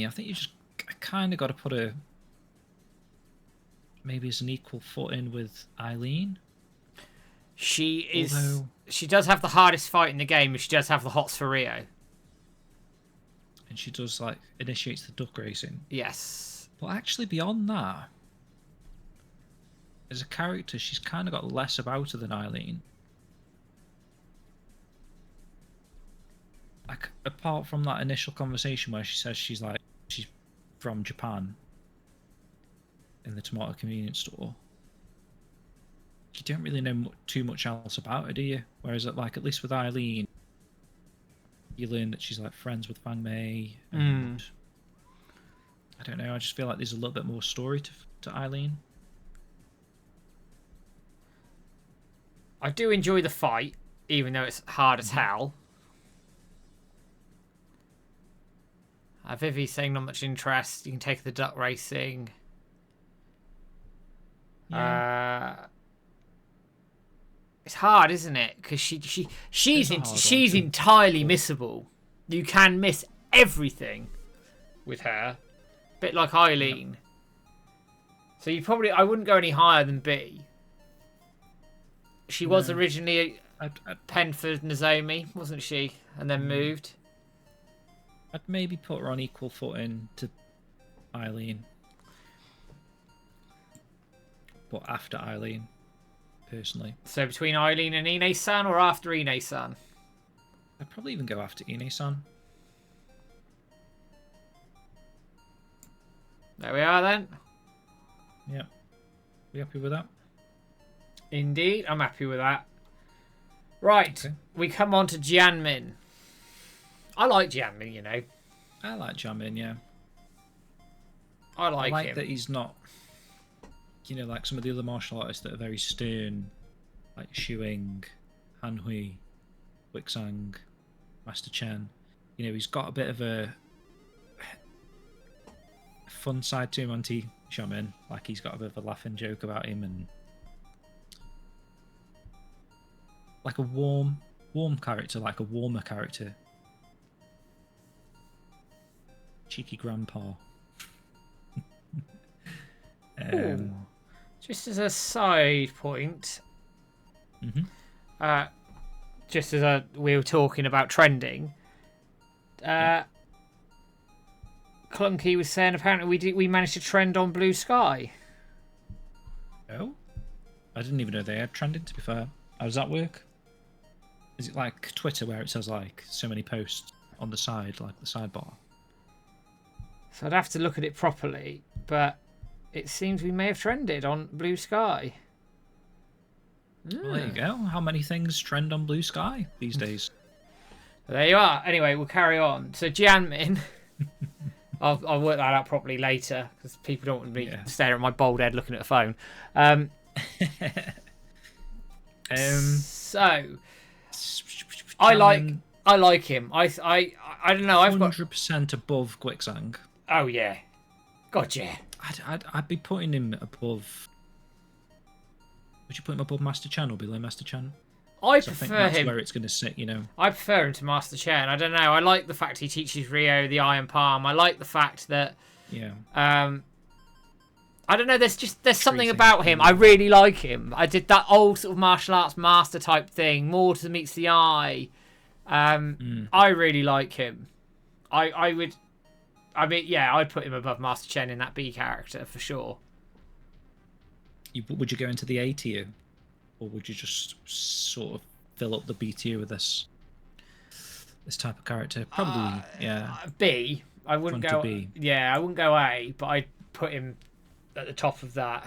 I think you just kind of got to put her maybe as an equal footing with Eileen. She does have the hardest fight in the game, and she does have the hots for Rio. And she does, like, initiates the duck racing. Yes. But actually, beyond that, as a character, she's kind of got less about her than Eileen. Like, apart from that initial conversation where she says she's from Japan in the tomato convenience store, you don't really know too much else about her, do you? Whereas, at least with Eileen, you learn that she's like friends with Fang Mei, and I don't know. I just feel like there's a little bit more story to Eileen. I do enjoy the fight, even though it's hard as hell. Vivi's saying not much interest. You can take the duck racing. Yeah. It's hard, isn't it? Because she's entirely missable. You can miss everything with her, bit like Eileen. Yep. So I wouldn't go any higher than B. She was originally penned for Nozomi, wasn't she? And then moved. I'd maybe put her on equal footing to Eileen, but after Eileen, personally. So between Eileen and Ine-san, or after Ine-san? I'd probably even go after Ine-san. There we are then. Yeah. You happy with that? Indeed, I'm happy with that. Right, okay. We come on to Jianmin. I like Jianmin, you know. I like Jianmin, yeah. I like him. That he's not, like some of the other martial artists that are very stern, like Shuing, Han Hui, Wixang, Master Chen. He's got a bit of a fun side to him, anti Jianmin. Like, he's got a bit of a laughing joke about him, and like a warm character, like a warmer character. Cheeky grandpa. Just as a side point, just as we were talking about trending, Clunky was saying apparently we managed to trend on Blue Sky. Oh, I didn't even know they had trending, to be fair. How does that work? Is it like Twitter where it says like so many posts on the side, like the sidebar? So I'd have to look at it properly, but it seems we may have trended on Blue Sky. Well, there you go. How many things trend on Blue Sky these days? There you are. Anyway, we'll carry on. So Jianmin, I'll work that out properly later because people don't want me staring at my bald head looking at a phone. So I like him. I don't know. I've got 100% above Guixang. Oh yeah, God yeah. I'd be putting him above. Would you put him above Master Chen or below Master Chen? I prefer think that's him. Where it's going to sit, I prefer him to Master Chen. I don't know. I like the fact he teaches Ryo the Iron Palm. I like the fact that. Yeah. I don't know. There's something about him. I really like him. I did that old sort of martial arts master type thing. More to meets the eye. I really like him. I'd put him above Master Chen in that B character for sure. Would you go into the A tier, or would you just sort of fill up the B tier with this type of character? Probably, yeah. B. I wouldn't go B. Yeah, I wouldn't go A, but I'd put him at the top of that.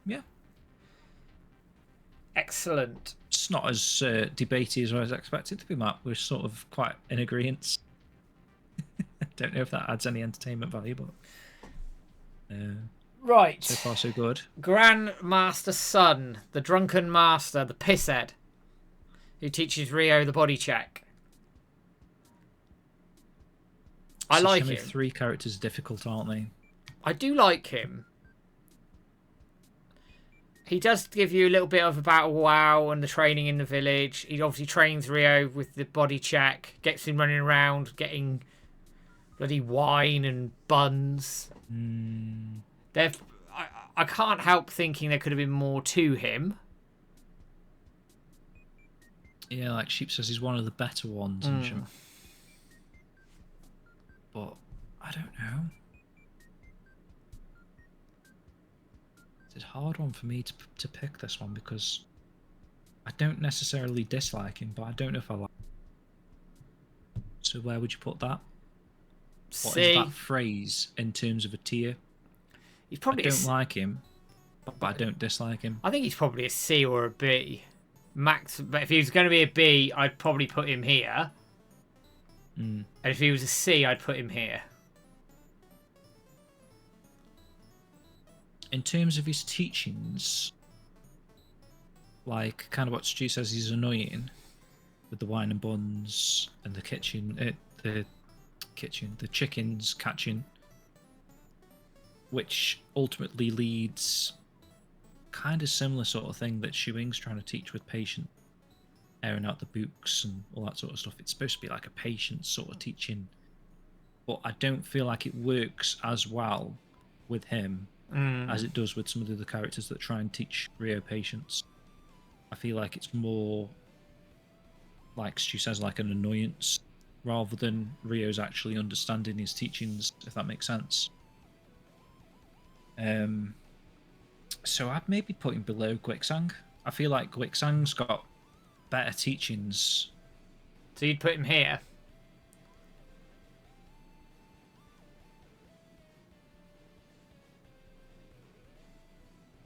Yeah. Excellent. It's not as debatey as I was expected to be, Matt. We're sort of quite in agreement. Don't know if that adds any entertainment value, but right. So far, so good. Grandmaster Sun, the drunken master, the pisshead, who teaches Ryo the body check. I like him. 3 characters are difficult, aren't they? I do like him. He does give you a little bit of about WoW and the training in the village. He obviously trains Ryo with the body check, gets him running around, getting bloody wine and buns. I can't help thinking there could have been more to him. Yeah, like Sheep says, he's one of the better ones. but I don't know. It's a hard one for me to pick this one because I don't necessarily dislike him, but I don't know if I like him. So where would you put that? What is that C. phrase in terms of a tier? He's I probably don't like him, but I don't dislike him. I think he's probably a C or a B. Max, but if he was going to be a B, I'd probably put him here. And if he was a C, I'd put him here. In terms of his teachings, like kind of what Stu says, he's annoying with the wine and buns and the chickens catching, which ultimately leads kind of similar sort of thing that Shuing's trying to teach with patience, airing out the books and all that sort of stuff. It's supposed to be like a patience sort of teaching, but I don't feel like it works as well with him as it does with some of the other characters that try and teach Rio patience. I feel like it's more, like Stu says, like an annoyance rather than Rio's actually understanding his teachings, if that makes sense. So I'd maybe put him below Guixang. I feel like Guixang's got better teachings. So you'd put him here.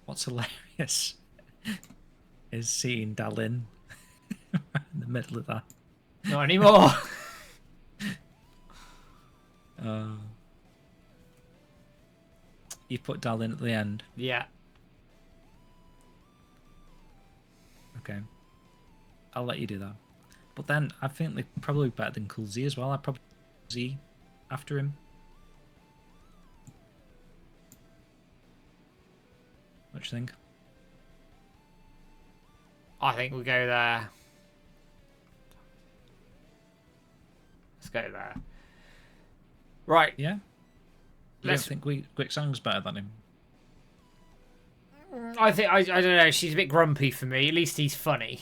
What's hilarious is seeing Dalin in the middle of that. Not anymore. You put Dalin at the end. Yeah. Okay. I'll let you do that. But then I think they're probably better than Cool Z as well. I'd probably put Z after him. What do you think? I think we'll go there. Let's go there. Right. Yeah? You don't think Guixang's better than him? I think I don't know. She's a bit grumpy for me. At least he's funny.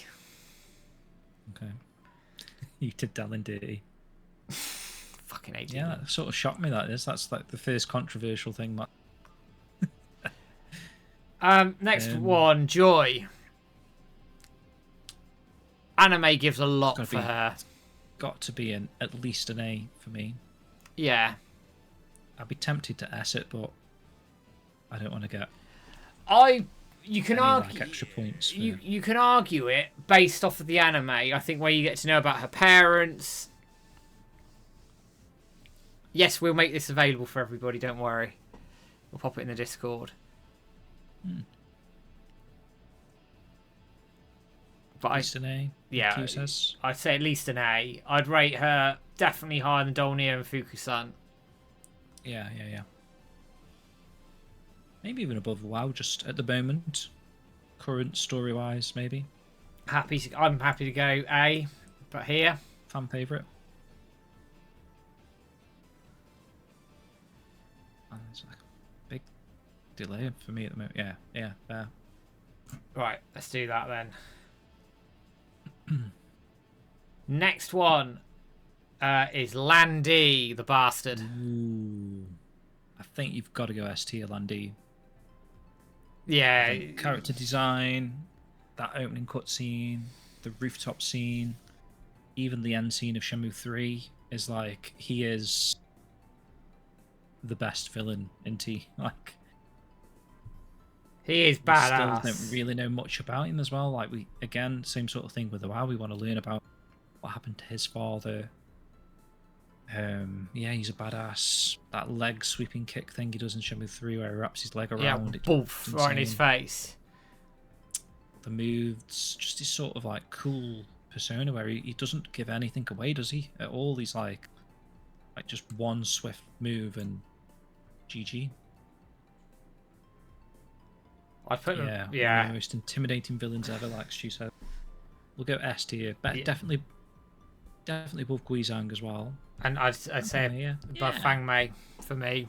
Okay. You did Dalin dirty. Fucking hate Yeah, that sort of shocked me. That's like the first controversial thing. Next one, Joy. Anime gives a lot for her. Got to be at least an A for me. Yeah. I'd be tempted to S it, but I don't want to get. You can argue like extra points. You can argue it based off of the anime. I think where you get to know about her parents. Yes, we'll make this available for everybody. Don't worry. We'll pop it in the Discord. But at least an A. Yeah, Q says. I'd say at least an A. I'd rate her definitely higher than Dolnia and Fukusan. Yeah. Maybe even above WoW, just at the moment. Current story-wise, maybe. I'm happy to go A, but here. Fan favourite. And it's like a big delay for me at the moment. Yeah, fair. Right, let's do that then. Next one is Landy, the bastard. Ooh. I think you've got to go S tier, Landy. Yeah. Character design, that opening cutscene, the rooftop scene, even the end scene of Shenmue 3 is like, he is the best villain in T. Like, he is badass. We still don't really know much about him as well. Like, we, again, same sort of thing with the WoW. We want to learn about what happened to his father. Yeah, he's a badass. That leg sweeping kick thing he does in Shenmue 3 where he wraps his leg around. Yeah, boof, right in his face. The moves, just his sort of like cool persona where he doesn't give anything away, does he? At all. He's like just one swift move and GG. I put One of the most intimidating villains ever, like Stu said. We'll go S tier. Definitely above Guizang as well. And I'd say above Fang Mei for me.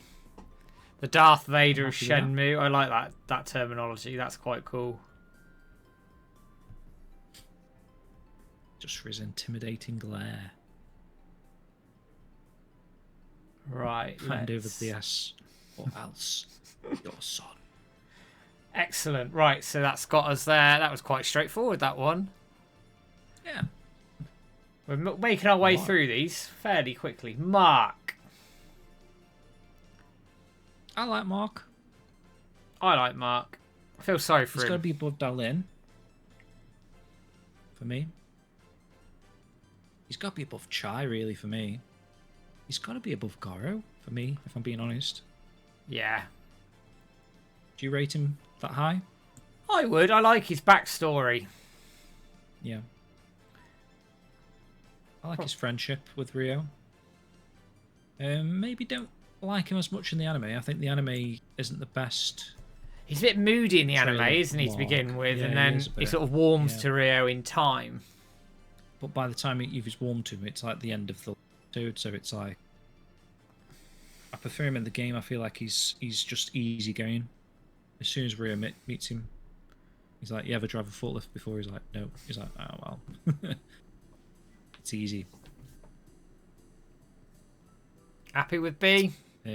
The Darth Vader of Shenmue. I like that terminology. That's quite cool. Just for his intimidating glare. Right. Hand over the S, or else your son. Excellent. Right, so that's got us there. That was quite straightforward, that one. Yeah. We're making our way through these fairly quickly. Mark. I like Mark. I like Mark. I feel sorry for He's got to him. be above Dalin. For me. He's got to be above Chai, really, for me. He's got to be above Goro, for me, if I'm being honest. Yeah. Do you rate him that high? I would. I like his backstory. Yeah. I like his friendship with Ryo. Maybe don't like him as much in the anime. I think the anime isn't the best. He's a bit moody in the anime, Trailer isn't he, to begin with? Yeah, and then he sort of warms to Ryo in time. But by the time you've warmed to him, it's like the end of the episode, so it's like... I prefer him in the game. I feel like he's just easygoing. As soon as Ryo meets him, he's like, you ever drive a forklift before? He's like, no. He's like, oh, well. It's easy. Happy with B?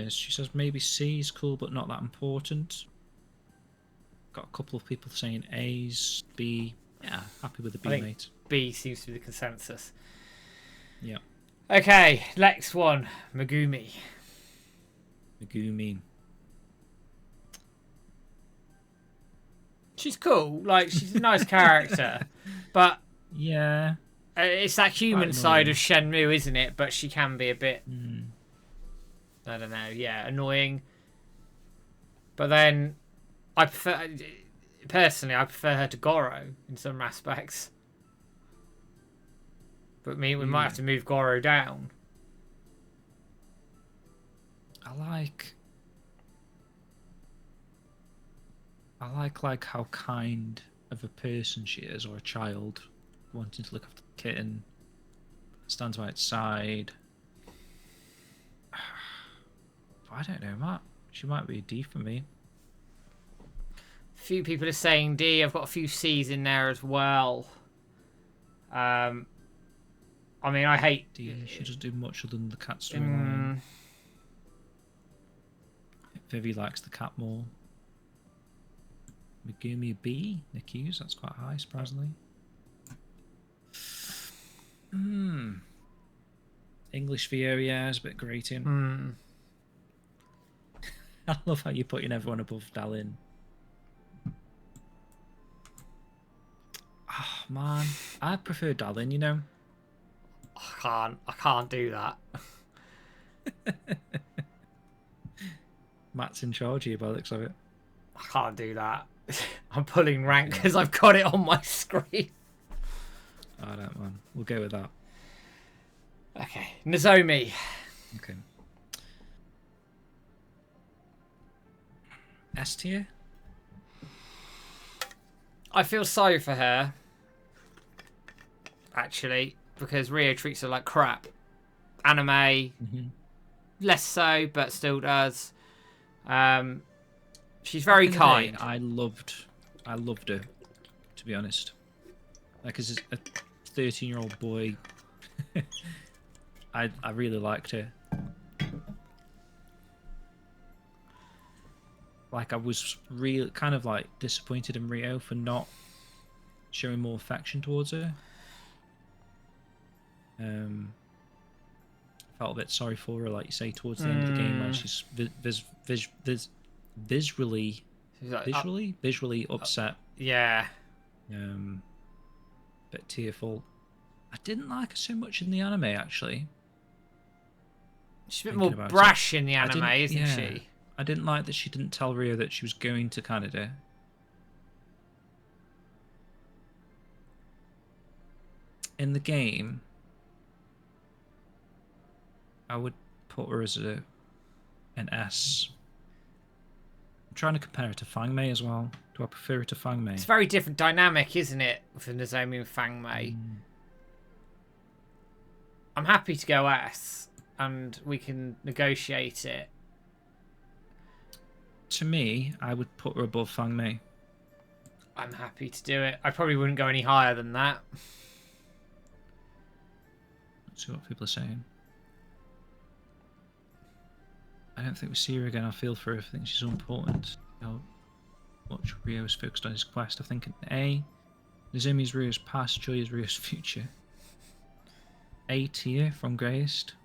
She says maybe C is cool, but not that important. Got a couple of people saying A's, B. Yeah, happy with the B, mate. B seems to be the consensus. Yeah. Okay, next one. Megumi. Megumi. She's cool. Like, she's a nice character. But... Yeah. It's that human side of Shenmue, isn't it? But she can be a bit... I don't know. Yeah, annoying. But then... I prefer... Personally, I prefer her to Goro in some aspects. But we might have to move Goro down. I like how kind of a person she is, or a child, wanting to look after the kitten, stands by its side. I don't know, Matt. She might be a D for me. Few people are saying D. I've got a few C's in there as well. I mean, I hate... D. She doesn't do much other than the cat storyline. Vivi likes the cat more. Megumi B. Nick Hughes, that's quite high, surprisingly. English VO, yeah, is a bit grating. I love how you're putting everyone above Dalin. Oh, man. I prefer Dalin, you know. I can't do that. Matt's in charge here by the looks of it. I can't do that. I'm pulling rank because I've got it on my screen. I don't, man. We'll go with that. Okay. Nozomi. Okay. S tier? I feel sorry for her. Actually. Because Ryo treats her like crap. Anime. Less so, but still does. She's very kind. I loved her, to be honest. Like, as a 13-year-old boy, I really liked her. Like, I was really kind of like disappointed in Ryo for not showing more affection towards her. Felt a bit sorry for her, like you say, towards the end of the game, when she's visually upset. Yeah. Bit tearful. I didn't like her so much in the anime, actually. She's a bit more brash in the anime, isn't she? I didn't like that she didn't tell Ryo that she was going to Canada. In the game, I would put her as an S. I'm trying to compare her to Fangmei as well. Do I prefer her to Fangmei? It's a very different dynamic, isn't it, for Nozomi and Fangmei? I'm happy to go S, and we can negotiate it. To me, I would put her above Fangmei. I'm happy to do it. I probably wouldn't go any higher than that. Let's see what people are saying. I don't think we see her again. I feel for her. I think she's so important. How much Rio is focused on his quest. I think an A. Nozomi's Rio's past, Julia's Rio's future. A tier from Greyest.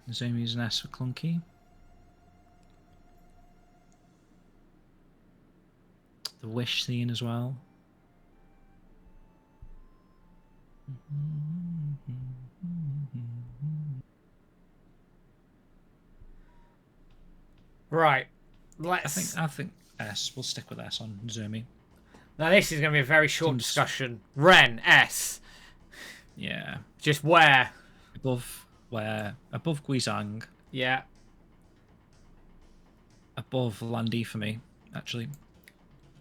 Nozomi's an S for Clunky. The wish scene as well. Right. I think S. We'll stick with S on Nozomi. Now this is going to be a very short discussion. Ren, S. Yeah. Just where? Above Guizhang. Yeah. Above Landy for me, actually.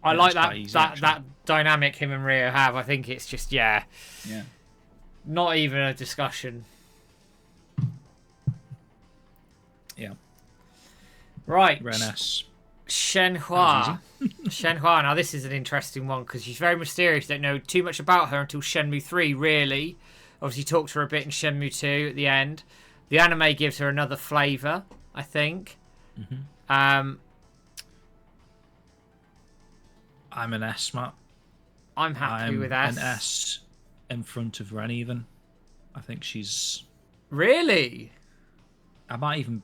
I Yeah, like it's quite easy, that dynamic him and Rio have. I think it's just, Yeah. not even a discussion. Yeah. Right. Ren S. Shenhua. Shenhua. Now this is an interesting one because she's very mysterious. Don't know too much about her until Shenmue 3, really. Obviously talked to her a bit in Shenmue 2 at the end. The anime gives her another flavour, I think. I'm an S, Matt. I'm happy with S. An S in front of Ren even. I think she's... Really? I might even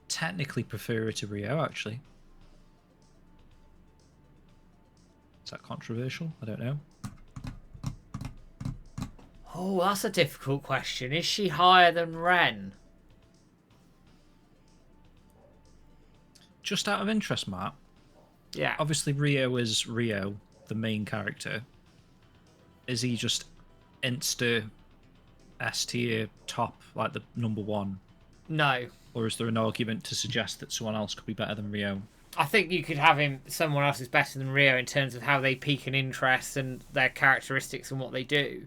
technically prefer her to Rio, actually. Is that controversial? I don't know. Oh, that's a difficult question. Is she higher than Ren? Just out of interest, Matt. Yeah. Obviously, Rio is Rio, the main character. Is he just insta S tier top, like the number one? No. Or is there an argument to suggest that someone else could be better than Rio? I think you could have him. Someone else is better than Rio in terms of how they pique an interest and their characteristics and what they do.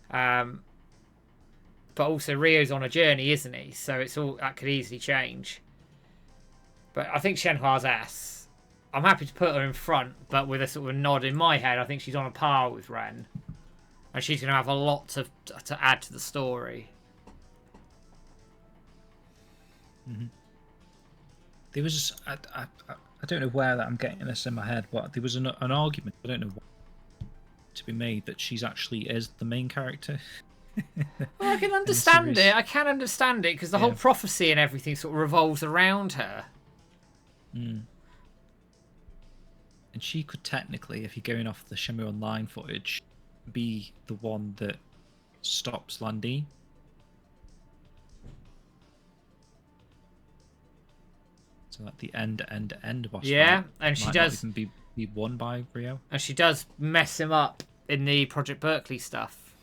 But also Rio's on a journey, isn't he? So it's all that could easily change. But I think Shenhua's S. I'm happy to put her in front, but with a sort of nod in my head, I think she's on a par with Ren, and she's going to have a lot to add to the story. There was I don't know where that I'm getting this in my head, but there was an argument, I don't know what, to be made that she's actually is the main character. Well, I can understand it. I can understand it because the whole prophecy and everything sort of revolves around her. And she could technically, if you're going off the Shenmue Online footage, be the one that stops Landy. So at the end boss fight, and she might does not even be won by Rio. And she does mess him up in the Project Berkeley stuff.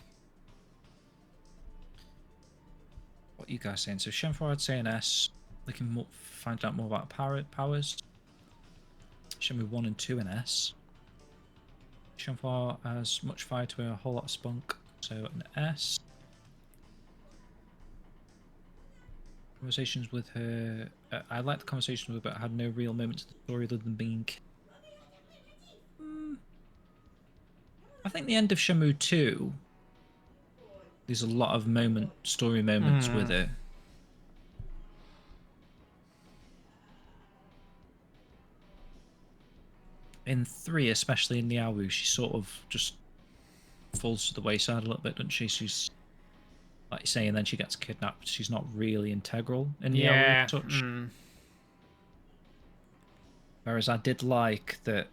What are you guys saying? So Shenmue, I'd say an S. We can find out more about powers. Shenmue 1 and 2 an S. Shenmue has much fire to a whole lot of spunk, so an S. Conversations with her. I like the conversations with her, but had no real moments of the story other than being. I think the end of Shenmue 2. There's a lot of story moments with her. In 3, especially in the Awu, she sort of just falls to the wayside a little bit, doesn't she? She's, like you say, and then she gets kidnapped. She's not really integral in the Awu touch. Whereas I did like that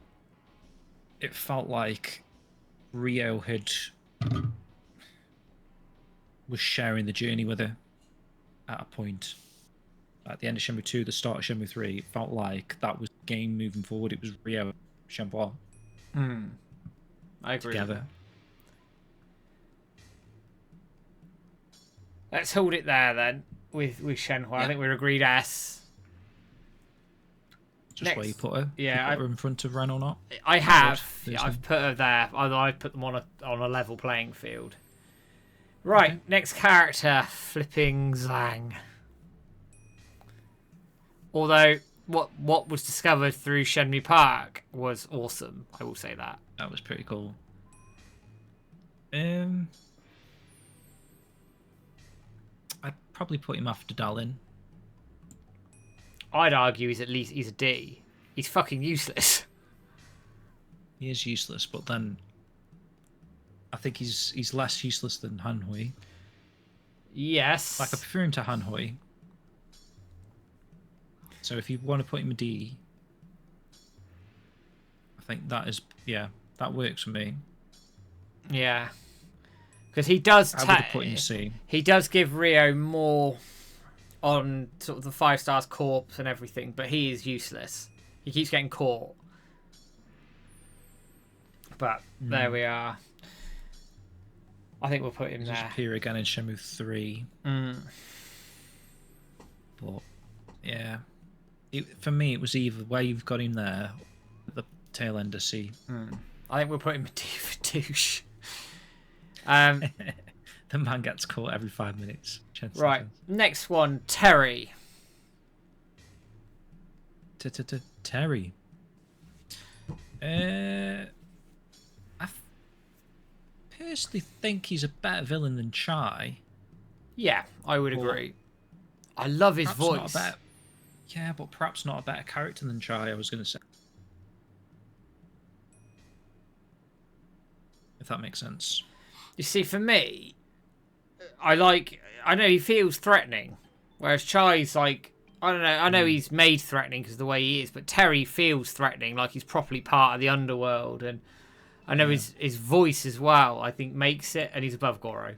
it felt like Rio was sharing the journey with her at a point. At the end of Shenmue 2, the start of Shenmue 3, it felt like that was the game moving forward. It was Rio, Shenmue. I agree. Together. Let's hold it there then with Shenhua. I think we're agreed S. Just next, where you put her? Yeah, you put her in front of Ren or not? I have. Yeah, I've put her there. Although I've put them on a level playing field. Right, okay. Next character, flipping Zhang. Although what was discovered through Shenmue Park was awesome, I will say that. That was pretty cool. I'd probably put him after Dalin. I'd argue he's a D. He's fucking useless. He is useless, but then I think he's less useless than Hanhui. Yes. Like, I prefer him to Hanhui. So if you want to put him a D, I think that works for me. Yeah. Because he does. I would have put him C. He does give Rio more on sort of the 5 stars corpse and everything, but he is useless. He keeps getting caught. But there we are. I think we'll put him there. Just appear again in Shenmue 3. But yeah, for me it was either where you've got him there, the tail end of C. I think we'll put him a D for douche. The man gets caught every 5 minutes. Right, next one, Terry. Terry. I personally think he's a better villain than Chai. Yeah, I would agree. I love his voice. Yeah, but perhaps not a better character than Chai, I was going to say. If that makes sense. You see, for me, I know he feels threatening, whereas Chai's like, I don't know, I know he's made threatening because of the way he is, but Terry feels threatening, like he's properly part of the underworld, and I know his voice as well, I think, makes it, and he's above Goro.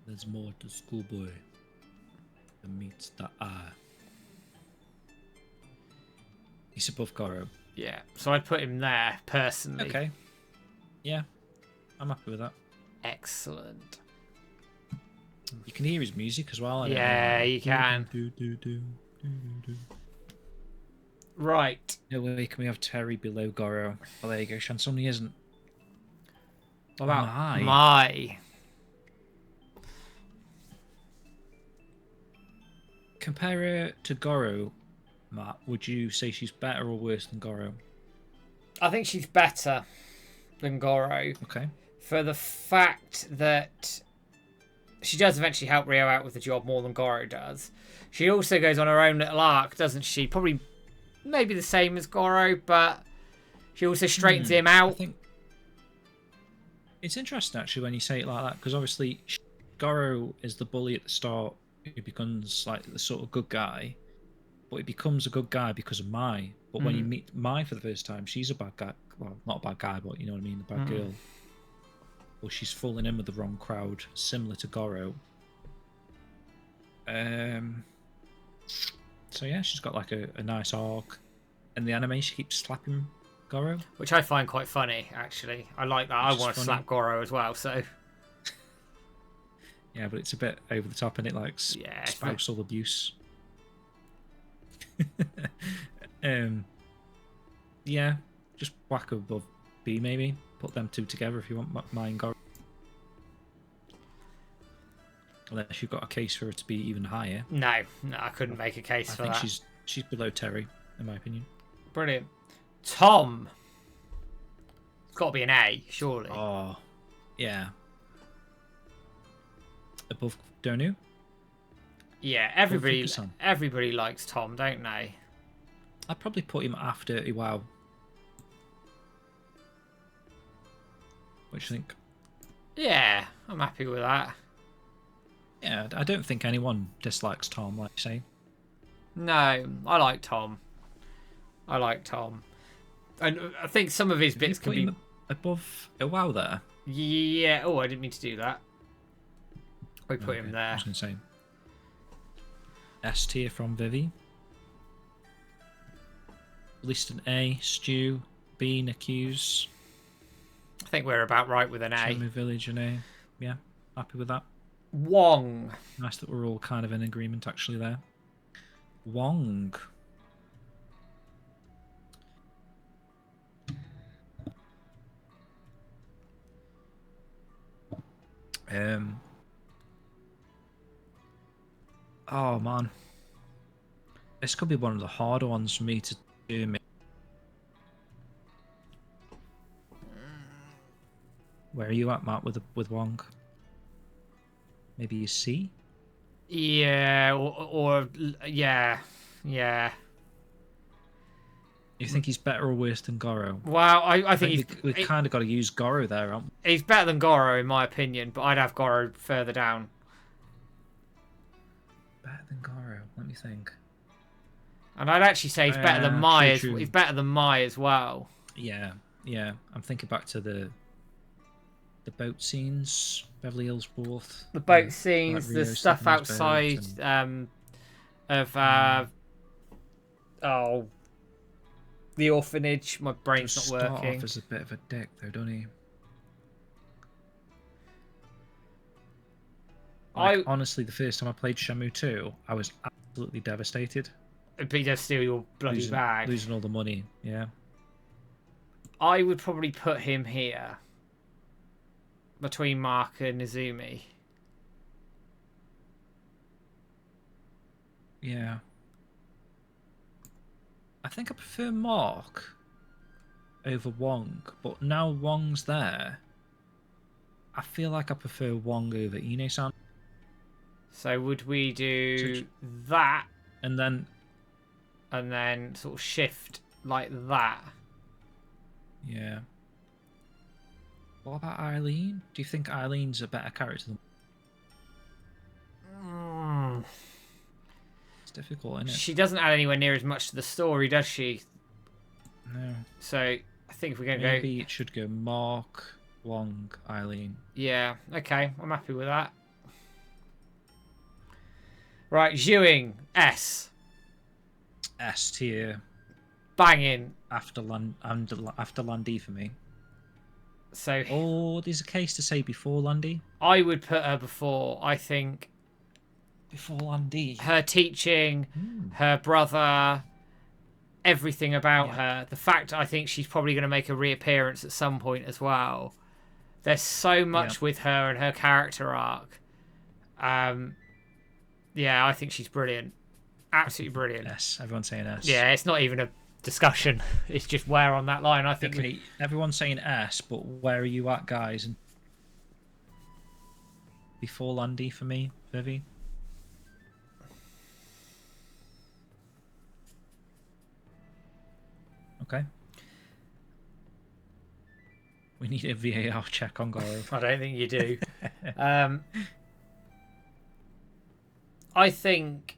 There's more to Schoolboy than meets the eye. He's above Goro. Yeah, so I'd put him there, personally. Okay. Yeah, I'm happy with that. Excellent. You can hear his music as well. Yeah, you can. Right. No way can we have Terry below Goro. Oh, there you go, Shansoni isn't. What about Mai? Compare her to Goro, Matt. Would you say she's better or worse than Goro? I think she's better than Goro. Okay. For the fact that she does eventually help Rio out with the job more than Goro does. She also goes on her own little arc, doesn't she? Probably maybe the same as Goro, but she also straightens him out. I think it's interesting, actually, when you say it like that, because obviously Goro is the bully at the start who becomes like the sort of good guy, but he becomes a good guy because of Mai. But when you meet Mai for the first time, she's a bad guy. Well, not a bad guy, but you know what I mean, a bad girl. Well, she's falling in with the wrong crowd, similar to Goro. So yeah, she's got like a nice arc. And the anime, she keeps slapping Goro. Which I find quite funny, actually. I like that. I want to slap Goro as well, so... Yeah, but it's a bit over the top, and it like spousal abuse. Yeah, just whack above B maybe. Put them two together if you want Mai and Goro. Unless you've got a case for her to be even higher. No, I couldn't make a case for that. I think she's below Terry, in my opinion. Brilliant. Tom. It's got to be an A, surely. Oh, yeah. Above Donu? Yeah, everybody likes Tom, don't they? I'd probably put him after Iwao. What do you think? Yeah, I'm happy with that. Yeah, I don't think anyone dislikes Tom, like you say. No, I like Tom. And I think some of his bits could be... above Iwao there? Yeah, oh, I didn't mean to do that. We put him there. I was going to say. S tier from Vivi. At least an A. Stew. B. Accuse. I think we're about right with an A. Shenmue Village, an A. Yeah, happy with that. Wong. Nice that we're all kind of in agreement actually there. Wong. Oh man, this could be one of the harder ones for me to do. Where are you at, Matt, with Wong? Maybe a C? Yeah, yeah, yeah. You think he's better or worse than Goro? Well, I I think think we kind of got to use Goro there, aren't we? he's better than Goro in my opinion, but I'd have Goro further down. Better than Goro. Let me think. And I'd actually say he's better than Mai. True. He's better than Mai as well. Yeah, yeah. I'm thinking back to the boat scenes, Beverly Hills Fourth. The boat scenes, like the stuff outside of the orphanage. My brain's not working. Start off as a bit of a dick, though, doesn't he? Honestly, the first time I played Shenmue 2, I was absolutely devastated. But he does steal your bloody bag. Losing all the money, yeah. I would probably put him here. Between Mark and Izumi. Yeah. I think I prefer Mark over Wong, but now Wong's there, I feel like I prefer Wong over Ine-san. So would we do that? And then sort of shift like that? Yeah. What about Eileen? Do you think Eileen's a better character than... It's difficult, isn't it? She doesn't add anywhere near as much to the story, does she? No. So I think if we're going to go... Maybe it should go Mark, Wong, Eileen. Yeah, okay. I'm happy with that. Right, Zhuing, S. S tier. Banging. After Landy for me. So... Oh, there's a case to say before Landy. I would put her before, I think... Before Landy. Her teaching, her brother, everything about her. The fact I think she's probably going to make a reappearance at some point as well. There's so much with her and her character arc. Yeah, I think she's brilliant. Absolutely brilliant. S. Everyone's saying S. Yeah, it's not even a discussion. It's just where on that line. I think. Okay, everyone's saying S, but where are you at, guys? And before Landy for me, Vivi. Okay. We need a VAR check on Goro. I don't think you do. I think...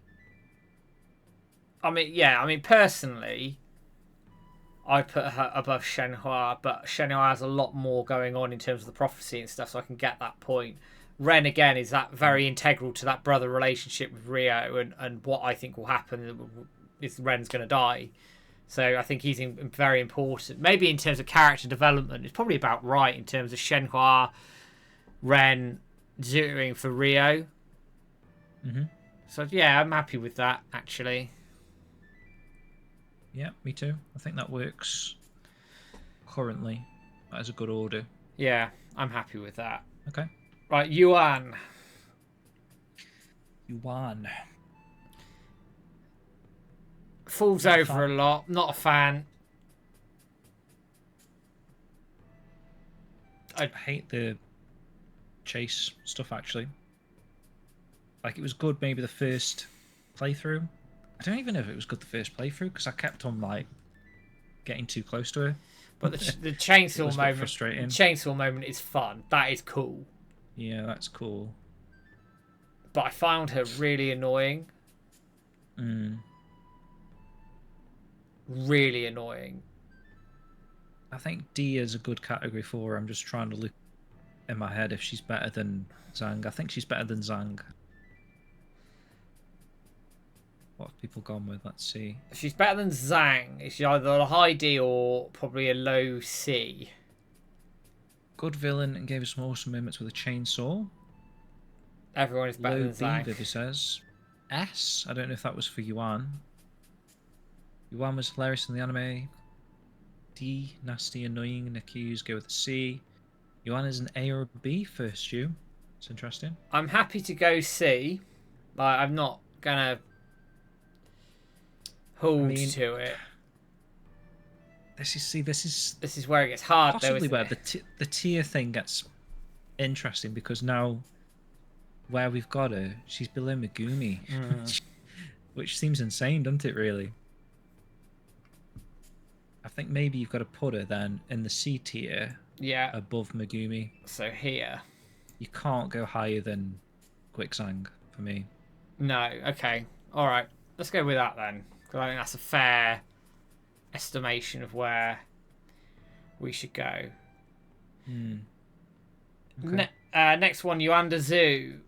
I mean, personally, I put her above Shenhua, but Shenhua has a lot more going on in terms of the prophecy and stuff, so I can get that point. Ren, again, is that very integral to that brother relationship with Rio, and what I think will happen is Ren's going to die. So I think he's very important. Maybe in terms of character development, it's probably about right in terms of Shenhua, Ren, zeroing for Rio. So yeah, I'm happy with that, actually. Yeah, me too. I think that works currently. That is a good order. Yeah, I'm happy with that. Okay. Right, Yuan. Falls over a lot. Not a fan. I hate the chase stuff, actually. Like, it was good maybe the first playthrough. I don't even know if it was good the first playthrough, because I kept on, like, getting too close to her. But the chainsaw moment... frustrating. The chainsaw moment is fun. That is cool. Yeah, that's cool. But I found her really annoying. Really annoying. I think D is a good category for her. I'm just trying to look in my head if she's better than Zhang. I think she's better than Zhang. What have people gone with? Let's see. She's better than Zhang. She's either a high D or probably a low C. Good villain and gave us some awesome moments with a chainsaw. Everyone is better than Zhang. Vivi says. S. I don't know if that was for Yuan. Yuan was hilarious in the anime. D. Nasty, annoying, and accused. Go with a C. Yuan is an A or a B first, you. It's interesting. I'm happy to go C. Like, I'm not gonna hold to it. This is where it gets hard. Possibly where the tier thing gets interesting, because now where we've got her, she's below Megumi, Mm. which seems insane, doesn't it? Really. I think maybe you've got to put her then in the C tier Yeah. above Megumi. So here. You can't go higher than Quicksang for me. No. Okay. All right. Let's go with that then, because I think that's a fair estimation of where we should go. Okay. Next one, Yuanda Zhu.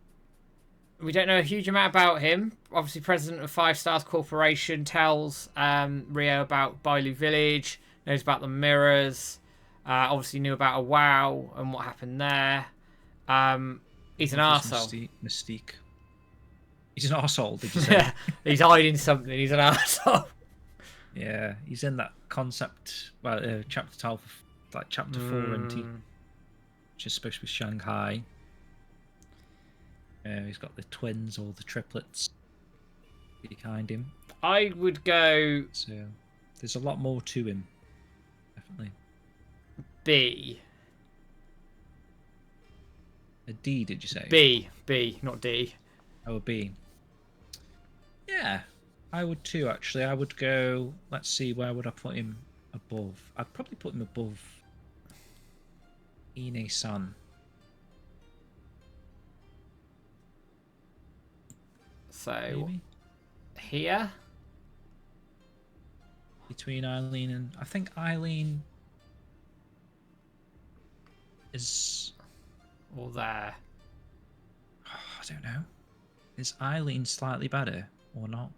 We don't know a huge amount about him. Obviously, president of Five Stars Corporation, tells Rio about Bailu Village, knows about the mirrors, obviously knew about a WoW and what happened there. He's an arsehole. Mystique. He's an arsehole, did you say? He's hiding something. He's an arsehole. Yeah, he's in that concept, chapter 12, like chapter 4, which is supposed to be Shanghai. He's got the twins or the triplets behind him. I would go... So, there's a lot more to him. Definitely. B. A D, did you say? B, not D. Oh, a B. Yeah, I would too, actually. I would go... Let's see, where would I put him above? I'd probably put him above Ine-san. So, Maybe? here? Between Eileen and... I think Eileen is... Or there? I don't know. Is Eileen slightly better or not?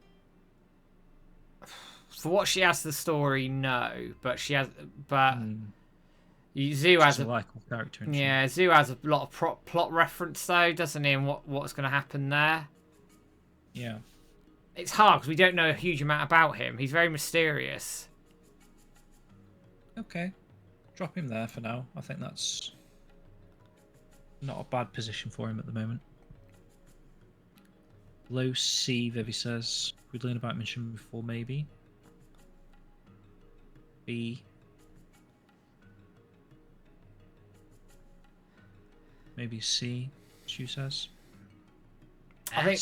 For what she has to the story, no. But she has... But... Zhu has a likable character. Yeah, Zhu has a lot of plot reference, though, doesn't he? And what's going to happen there? Yeah. It's hard because we don't know a huge amount about him. He's very mysterious. Okay. Drop him there for now. I think that's not a bad position for him at the moment. Low C, Vivi says. We'd learn about mention before, maybe. B. Maybe C, Shu says. I think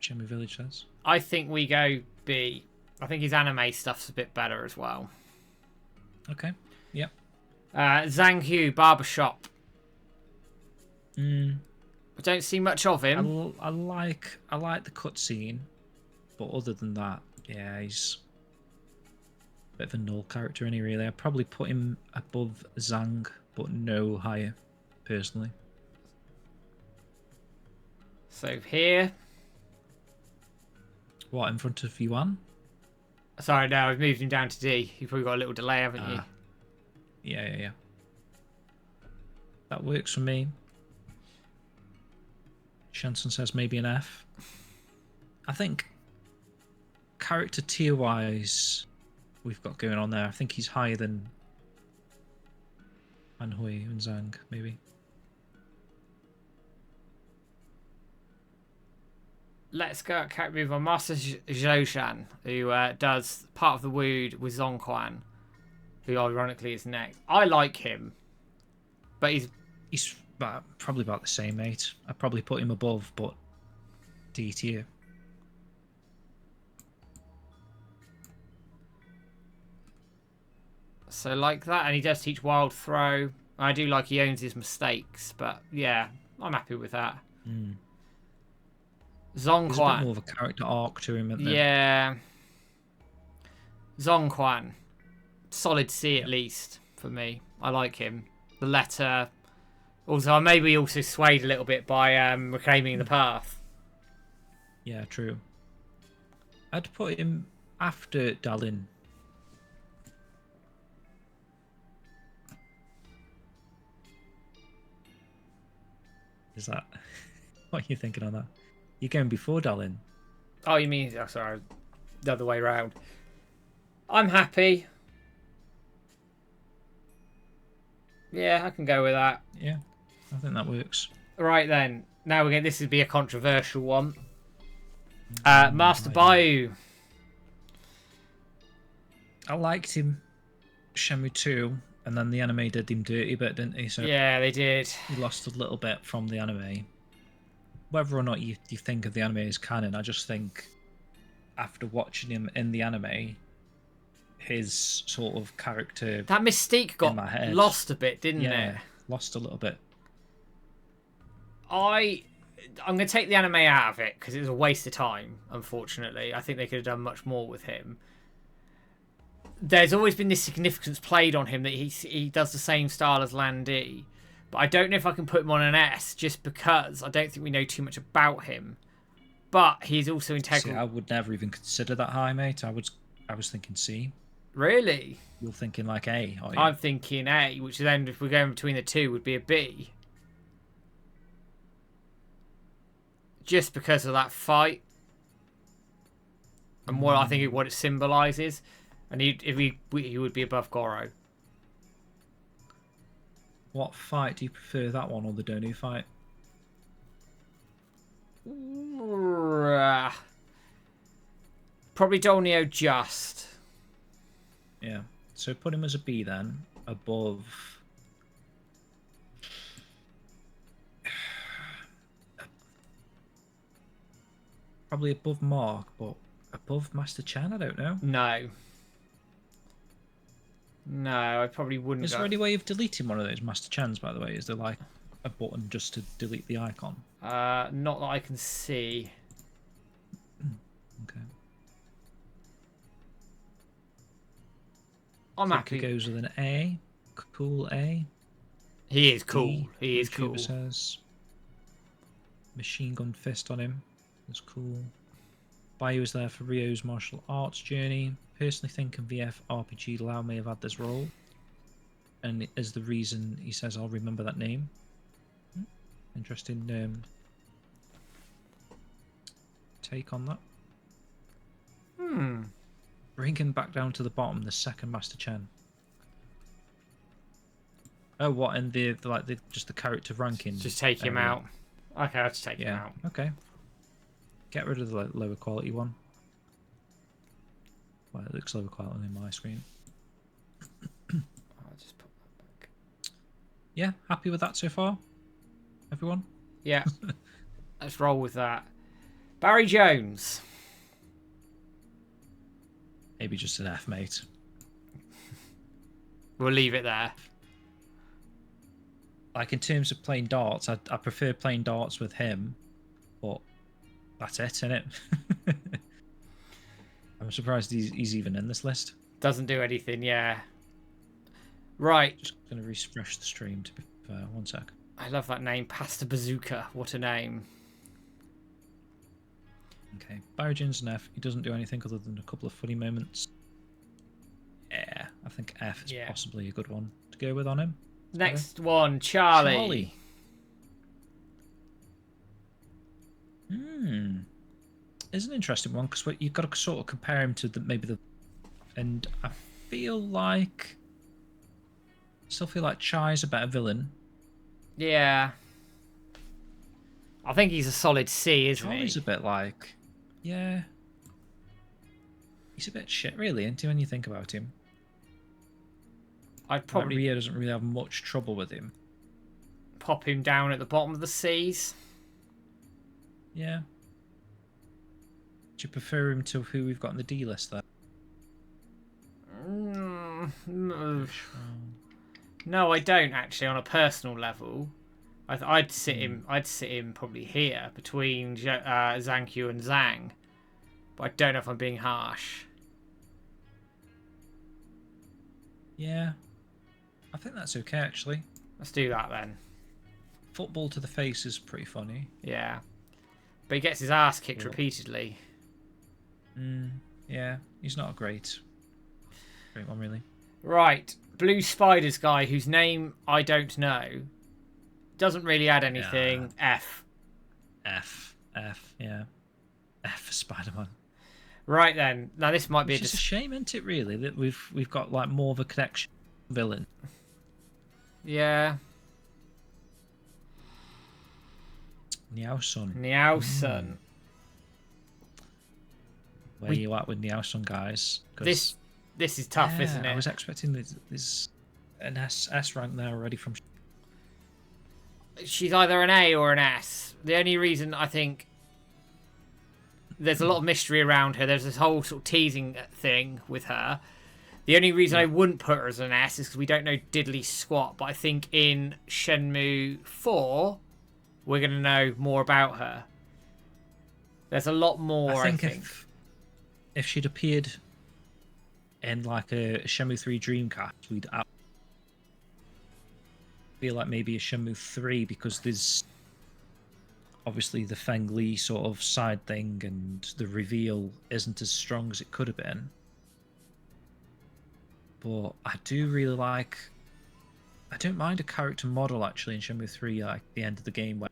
Shenmue Village says. I think we go B. I think his anime stuff's a bit better as well. Okay. Yep. Zhang Hu, Barbershop. I don't see much of him. I like the cutscene, but other than that, yeah, he's a bit of a null character, isn't he, really? I'd probably put him above Zhang, but no higher, personally. So here. What, in front of Yuan? Sorry, no, I've moved him down to D. You've probably got a little delay, haven't you? Yeah. That works for me. Shanson says maybe an F. I think character tier wise we've got going on there. I think he's higher than Anhui and Zhang, maybe. Let's go move on. Master Zhoushan, who does part of the Wood with Zongquan, who ironically is next. I like him, but he's probably about the same, mate. I'd probably put him above, but D tier. So like that, and he does teach Wild Throw. I do like he owns his mistakes, but yeah, I'm happy with that. Zongquan. There's a bit more of a character arc to him, isn't there? Yeah. Zongquan. Solid C at least, for me. I like him. The letter. Also, I maybe also swayed a little bit by Reclaiming the Path. Yeah, true. I'd put him after Dalin. Is that... What are you thinking on that? You're going before Dalin. Oh, you mean... Oh, sorry. The other way around. I'm happy. Yeah, I can go with that. Yeah, I think that works. Right then. Now again, this would be a controversial one. Master Bayou. I liked him. Shenmue 2, and then the anime did him dirty a bit, didn't he? So yeah, they did. he lost a little bit from the anime. whether or not you think of the anime as canon, I just think after watching him in the anime, his sort of character, that mystique got lost a bit, didn't it? Lost a little bit. I'm going to take the anime out of it because it was a waste of time, unfortunately. I think they could have done much more with him. There's always been this significance played on him that he does the same style as Lan Di. But I don't know if I can put him on an S just because I don't think we know too much about him. But he's also integral. See, I would never even consider that high, mate. I was thinking C. Really? You're thinking like A, are you? I'm thinking A, which then, if we're going between the two, would be a B. Just because of that fight. And what I think what it symbolises. And he would be above Goro. What fight do you prefer, that one or the Donu fight? Probably Dolnio just. Yeah. So put him as a B then, above. Probably above Mark, but above Master Chan, I don't know. No, I probably wouldn't. Is there any way of deleting one of those Master Chans, by the way? Is there like a button just to delete the icon? Not that I can see. Okay. I'm happy. He goes with an A. Cool A. He is cool. He is cool. Says. Machine gun fist on him. That's cool. Bayu was there for Ryo's martial arts journey. Personally think in VF RPG Lau may have had this role. And is the reason he says I'll remember that name. Interesting take on that. Bring him back down to the bottom, the second Master Chen. Oh, what in the just the character ranking? Just take him out. Okay, I'll just take him out. Okay. Get rid of the lower quality one. Well, it looks lower quality on my screen. I'll just put that back. Yeah, happy with that so far? Everyone? Yeah. Let's roll with that. Barry Jones. Maybe just an F, mate. We'll leave it there. Like, in terms of playing darts, I prefer playing darts with him, but that's it, innit? I'm surprised he's even in this list. Doesn't do anything, yeah. Right. Just going to refresh the stream to be fair. 1 sec. I love that name, Pasta Bazooka. What a name. Okay. Barry Jones an F. He doesn't do anything other than a couple of funny moments. Yeah, I think F is possibly a good one to go with on him. Next one, Charlie. Is an interesting one because you've got to sort of compare him to and I still feel like Chai's a better villain. Yeah. I think he's a solid C, isn't he? Charlie's a bit like, yeah. He's a bit shit, really, isn't he, when you think about him? I'd probably... Rio doesn't really have much trouble with him. Pop him down at the bottom of the C's. Yeah. Do you prefer him to who we've got on the D list there? No, I don't actually. On a personal level, I'd sit him. I'd sit him probably here between Zhang and Zhang, but I don't know if I'm being harsh. Yeah, I think that's okay actually. Let's do that then. Football to the face is pretty funny. Yeah, but he gets his ass kicked repeatedly. Yeah, he's not a great one really. Right, Blue Spiders guy whose name I don't know. Doesn't really add anything. Yeah. F. Yeah. F for Spider-Man. Right then. Now this might be a shame, isn't it? Really, that we've got like more of a connection villain. Yeah. Niao-sun. Where you at with Niao-sun, guys? This is tough, isn't it? I was expecting this an S rank there already from. she's either an A or an S. The only reason I think there's a lot of mystery around her. There's this whole sort of teasing thing with her. The only reason I wouldn't put her as an S is because we don't know diddly squat. But I think in Shenmue 4, we're going to know more about her. There's a lot more, I think. If she'd appeared in like a Shenmue 3 Dreamcast, we'd feel like maybe a Shenmue 3, because there's obviously the Feng Li sort of side thing and the reveal isn't as strong as it could have been. But I do really like... I don't mind a character model, actually, in Shenmue 3, like the end of the game, where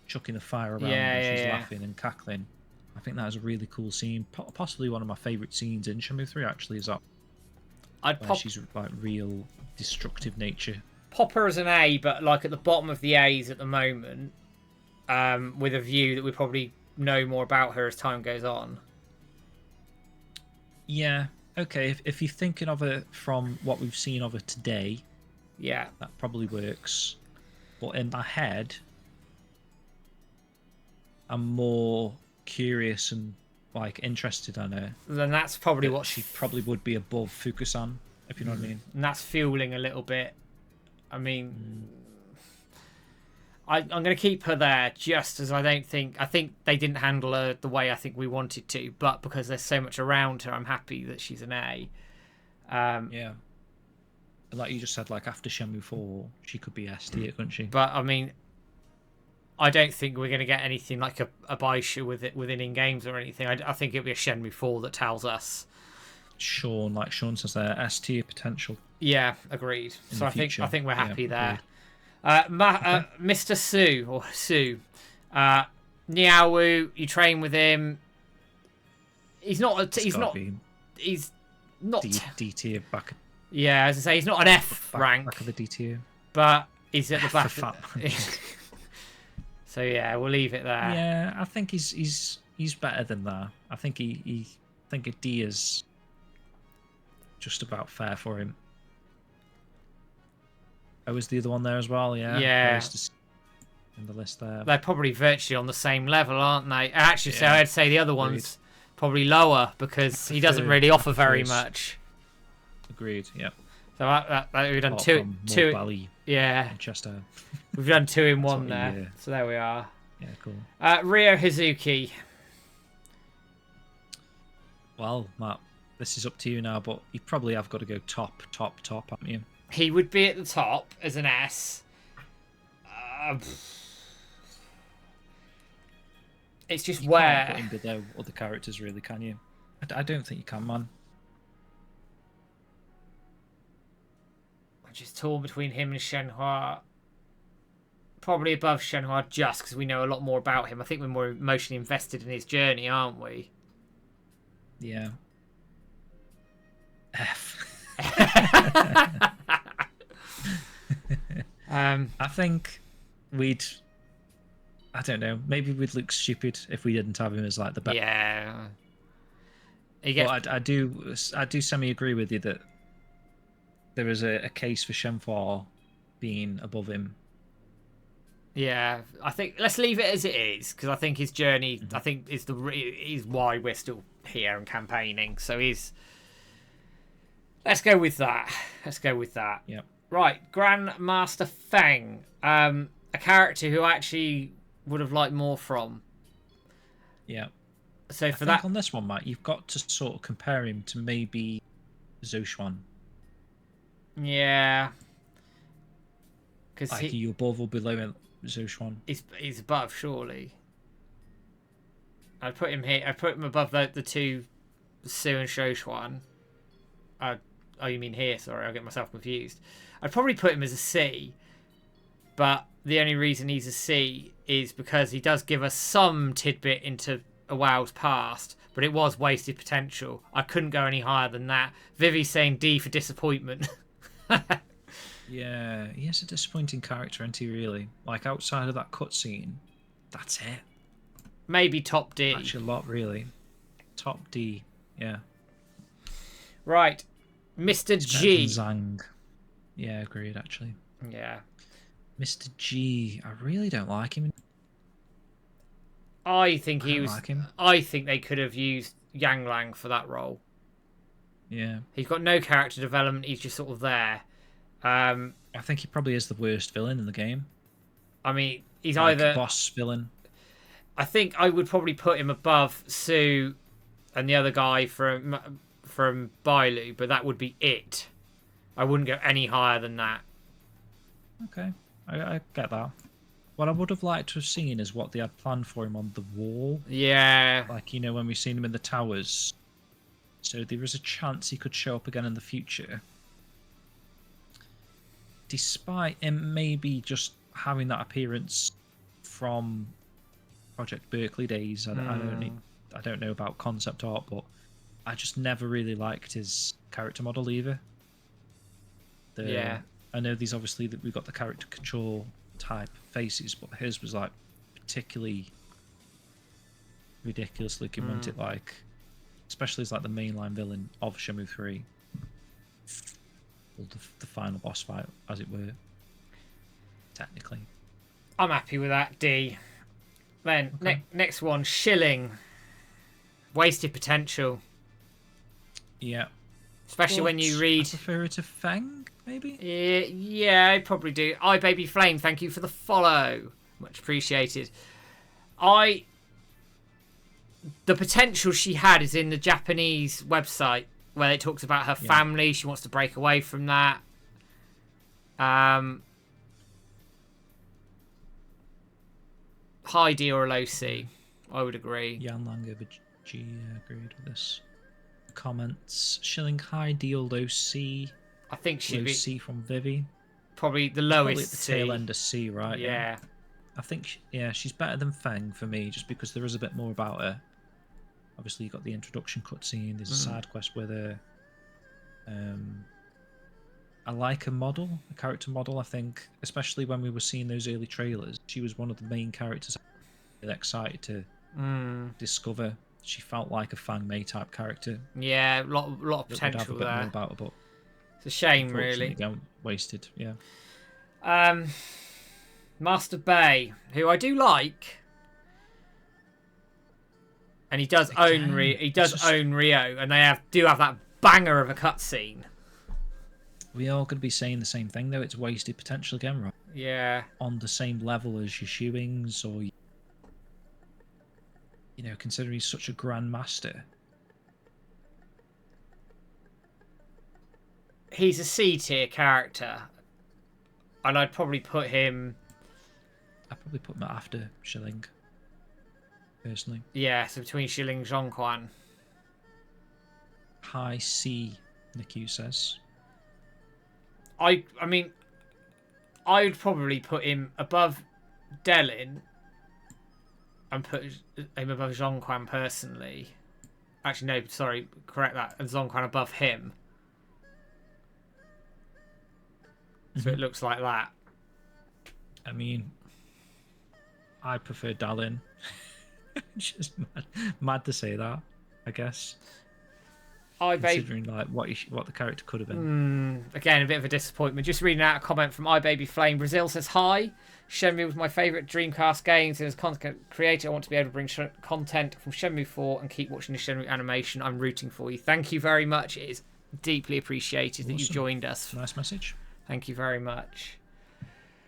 chucking the fire around and she's laughing and cackling. I think that is a really cool scene. Possibly one of my favourite scenes in Shenmue 3, actually, is that she's like real destructive nature. Pop her as an A, but like at the bottom of the A's at the moment, with a view that we probably know more about her as time goes on. Yeah, okay. If you're thinking of her from what we've seen of her today, yeah, that probably works. But in my head, I'm more curious and like interested in her. Then that's probably what she probably would be above Fukusan, if you know what I mean. And that's fueling a little bit. I mean, I'm going to keep her there just as I think they didn't handle her the way I think we wanted to, but because there's so much around her, I'm happy that she's an A. Yeah. Like you just said, like after Shenmue 4, she could be S tier, couldn't she? But I mean, I don't think we're going to get anything like a Baisha with it within in games or anything. I think it'll be a Shenmue 4 that tells us. Sean says there, S tier potential. Yeah, agreed. So I think we're happy there. Okay. Mr. Su or Su, Niawu, you train with him. He's not D tier back. Yeah, as I say, he's not an F rank. Back of the D tier. But he's at the back. So yeah, we'll leave it there. Yeah, I think he's better than that. I think I think a D is just about fair for him. Oh, was the other one there as well? Yeah. Yeah. In the list there. They're probably virtually on the same level, aren't they? Actually, so I'd say the other one's probably lower because he doesn't really offer very much. Agreed. Yeah. So we've done two. Bally, yeah. Chester. We've done 2 in 1 there. So there we are. Yeah, cool. Ryo Hazuki. Well, Matt, this is up to you now, but you probably have got to go top, haven't you? He would be at the top as an S. It's just you can't put him below other characters, really, can you? I don't think you can, man. I'm just torn between him and Shenhua. Probably above Shenhua just because we know a lot more about him. I think we're more emotionally invested in his journey, aren't we? Yeah. F. I think I don't know, maybe we'd look stupid if we didn't have him as like the best. Yeah. But I do semi agree with you that there is a case for Shenhua being above him. Yeah, I think let's leave it as it is because I think his journey, I think, is why we're still here and campaigning. So let's go with that. Yeah. Right, Grandmaster Feng, a character who I actually would have liked more from. Yeah. So I think on this one, Matt, you've got to sort of compare him to maybe Zoshuan. Yeah. Because are you above or below Zoshuan? He's above, surely. I'd put him here. I'd put him above the 2 Su and Zoshuan. Oh, you mean here? Sorry, I'll get myself confused. I'd probably put him as a C, but the only reason he's a C is because he does give us some tidbit into a WoW's past, but it was wasted potential. I couldn't go any higher than that. Vivi's saying D for disappointment. Yeah, he is a disappointing character, isn't he, really? Like, outside of that cutscene, that's it. Maybe top D. Actually, a lot, really. Top D, yeah. Right. Mr. G. Zhang. Yeah, agreed, actually. Yeah. Mr. G, I really don't like him. I think I he don't was. like him. I think they could have used Yang Lang for that role. Yeah. He's got no character development. He's just sort of there. I think he probably is the worst villain in the game. I mean, he's Like, either. boss villain. I think I would probably put him above Sue and the other guy from Bailu, but that would be it. I wouldn't go any higher than that. Okay, I get that. What I would have liked to have seen is what they had planned for him on the wall. Yeah. Like, you know, when we've seen him in the towers. So there is a chance he could show up again in the future. Despite him maybe just having that appearance from Project Berkeley days. I don't know about concept art, but I just never really liked his character model either. Yeah. I know these obviously that we've got the character control type faces, but his was like particularly ridiculous looking, wasn't it? Like, especially as like the mainline villain of Shenmue 3, or the final boss fight, as it were. Technically, I'm happy with that, D. Then, okay. next one, Shilling. Wasted potential. Yeah. Especially when you read... I prefer it to Fang, maybe? Yeah, I probably do. Baby Flame, thank you for the follow. Much appreciated. The potential she had is in the Japanese website, where it talks about her family. She wants to break away from that. High D or a low C, I would agree. Yan Lang over G, agreed with this. Comments: Shilling high D or low C. I think she'd low be C from Vivi. probably the lowest Probably at the C. tail end of C, right? Yeah. I think she's better than Feng for me, just because there is a bit more about her. Obviously, you got the introduction cutscene. There's a side quest with her. I like her model, a character model. I think, especially when we were seeing those early trailers, she was one of the main characters. I'm really excited to discover. She felt like a Fang Mei type character. Yeah, lot of potential have a bit there. more about her, but it's a shame, really. Again, wasted. Yeah. Master Bay, who I do like, and he does own Rio, and they do have that banger of a cutscene. We are going to be saying the same thing, though. It's wasted potential again, right? Yeah. On the same level as your Shoeings, or considering he's such a grand master. He's a C tier character, and I'd probably put him. I'd probably put him after Shilling, personally. Yeah, so between Shilling and Zhongquan. High C, Niku says. I mean, I would probably put him above Delin and put him above Zhongquan personally. Actually, no, sorry, correct that. And Zhongquan above him. So it looks like that. I mean, I prefer Dalin. Just mad to say that, I guess. Considering like what the character could have been. Again, a bit of a disappointment. Just reading out a comment from iBabyFlame. Brazil says, hi. Shenmue was my favourite Dreamcast games. And as a content creator, I want to be able to bring content from Shenmue 4 and keep watching the Shenmue animation. I'm rooting for you. Thank you very much. It is deeply appreciated that you joined us. Nice message. Thank you very much.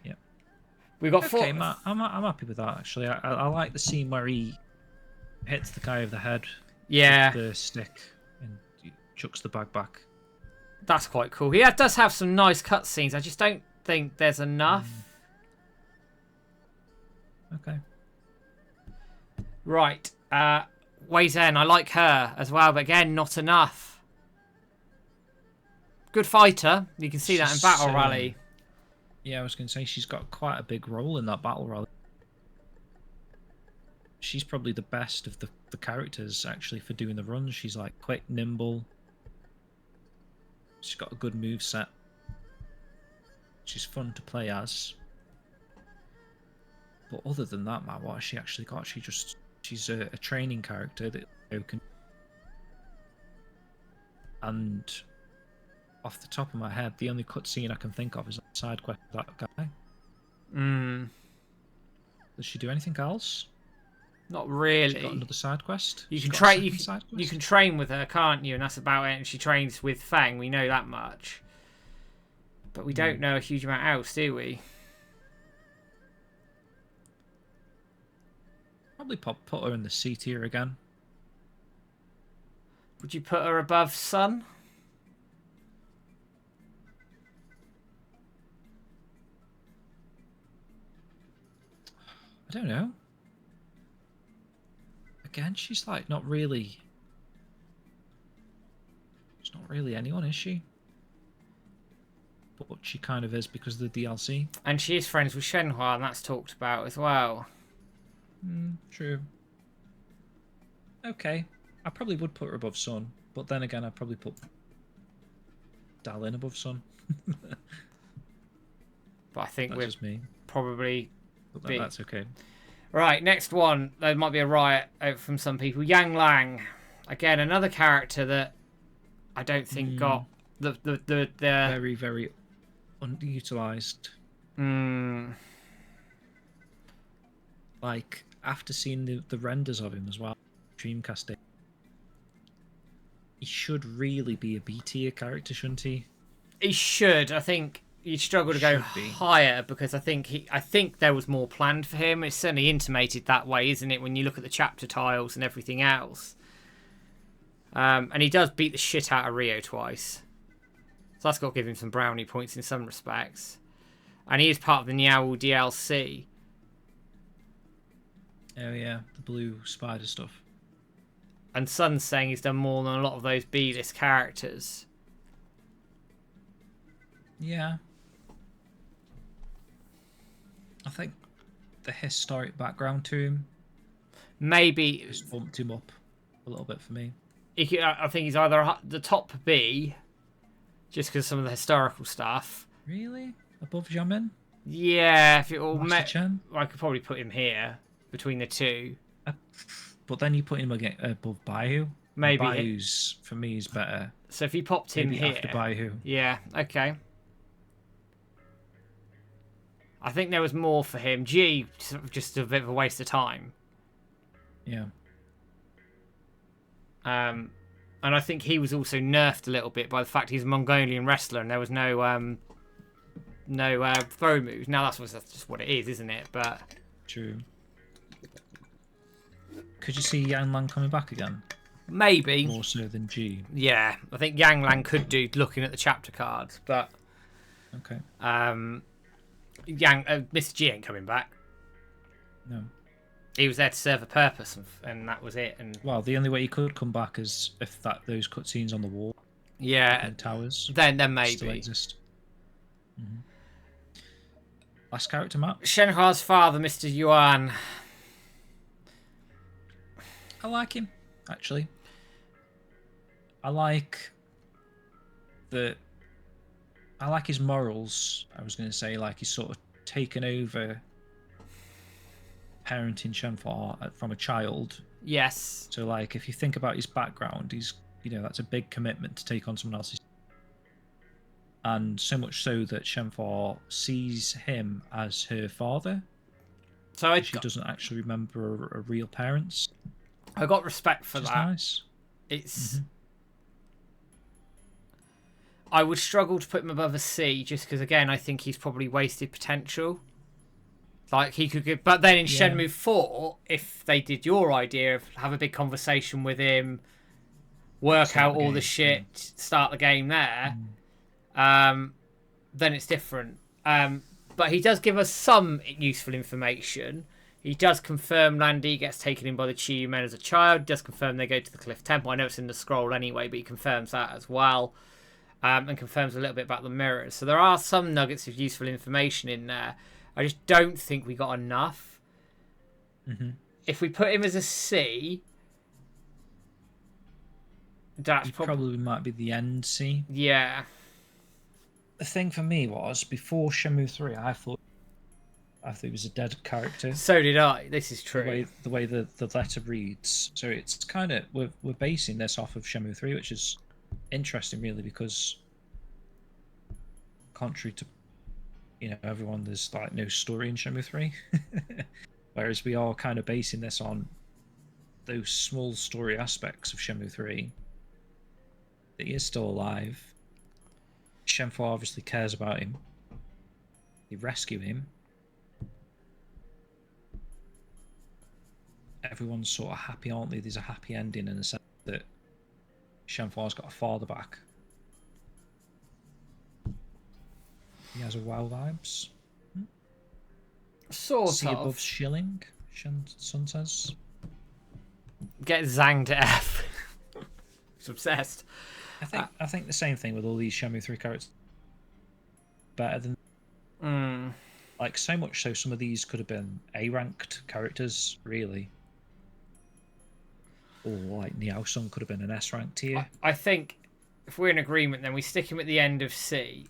Yeah. We've got four. Okay, Matt, I'm happy with that, actually. I like the scene where he hits the guy over the head with the stick and chucks the bag back. That's quite cool. He does have some nice cutscenes. I just don't think there's enough. Okay. Right. Wei Zhen, I like her as well, but again, not enough. Good fighter. You can see that in Battle Rally. Yeah, I was going to say, she's got quite a big role in that Battle Rally. She's probably the best of the characters, actually, for doing the runs. She's like quick, nimble. She's got a good moveset. She's fun to play as. But other than that, Matt, what has she actually got? She's a training character that can. And off the top of my head, the only cutscene I can think of is a side quest with that guy. Mm, Does she do anything else? not She got really. another side quest. You She's can got a train. second side quest? You can train with her, can't you? And that's about it. And she trains with Fang. We know that much. But we don't know a huge amount else, do we? Probably put her in the C tier again. Would you put her above Sun? I don't know. Again, she's like not really. She's not really anyone, is she? But she kind of is because of the DLC. And she is friends with Shenhua, and that's talked about as well. True. Okay. I probably would put her above Sun, but then again, I'd probably put Dalin above Sun. But I think That's we're just me. probably... But that's okay. Right, next one. There might be a riot from some people. Yang Lang. Again, another character that I don't think got the very, very underutilized. Like, after seeing the renders of him as well, Dreamcast day, he should really be a B tier character, shouldn't he? He should. I think you'd struggle to go higher because I think there was more planned for him. It's certainly intimated that way, isn't it, when you look at the chapter tiles and everything else. And he does beat the shit out of Rio twice. So that's got to give him some brownie points in some respects. And he is part of the Niao DLC. Oh yeah, the blue spider stuff. And Sun's saying he's done more than a lot of those B-list characters. Yeah. I think the historic background to him maybe just bumped him up a little bit for me. I think he's either the top B, just because some of the historical stuff. Really? Above Jamin? Yeah, if it all met, Chen? I could probably put him here between the two. But then you put him again above Bayou. Maybe Bayou's for me is better. So if you popped him maybe here, after Bayou. Yeah, okay. I think there was more for him. G, just a bit of a waste of time. Yeah. And I think he was also nerfed a little bit by the fact he's a Mongolian wrestler and there was no throw moves. Now that's just what it is, isn't it? But true. Could you see Yang Lang coming back again? Maybe. More so than G. Yeah, I think Yang Lang could do looking at the chapter cards, but okay. Mr. G ain't coming back. No. He was there to serve a purpose, and that was it. And well, the only way he could come back is if those cutscenes on the wall, and towers, then maybe still exist. Last character map. Shenhua's father, Mr. Yuan. I like him, actually. I like his morals. I was going to say, like, he's sort of taken over parenting Shenhua from a child. Yes. So, like, if you think about his background, that's a big commitment to take on someone else's. And so much so that Shenhua sees him as her father. So she doesn't actually remember her real parents. I got respect for that. Nice. It's. I would struggle to put him above a C just because, again, I think he's probably wasted potential. Like, he could get. But then in Shenmue 4, if they did your idea of have a big conversation with him, work out all the shit, start the game there, then it's different. But he does give us some useful information. He does confirm Landy gets taken in by the Chiyu men as a child. He does confirm they go to the Cliff Temple. I know it's in the scroll anyway, but he confirms that as well. And confirms a little bit about the mirrors. So there are some nuggets of useful information in there. I just don't think we got enough. If we put him as a C, that's probably might be the end C. Yeah. The thing for me was, before Shenmue 3, I thought he was a dead character. So did I. This is true. The way the letter reads. So it's kind of we're basing this off of Shenmue 3, which is interesting, really, because contrary to there's like no story in Shenmue 3. Whereas we are kind of basing this on those small story aspects of Shenmue 3. That he is still alive. Shenmue obviously cares about him. They rescue him. Everyone's sort of happy, aren't they? There's a happy ending in the sense that Shenmue's got a father back. He has a WoW vibes. Sort See of. above shilling, Sun says. Get zanged to F. He's obsessed. I think the same thing with all these Shenmue 3 characters. Better than... Like, so much so some of these could have been A-ranked characters, really. Or, like, Niao-sun could have been an S-ranked tier. I think if we're in agreement, then we stick him at the end of C.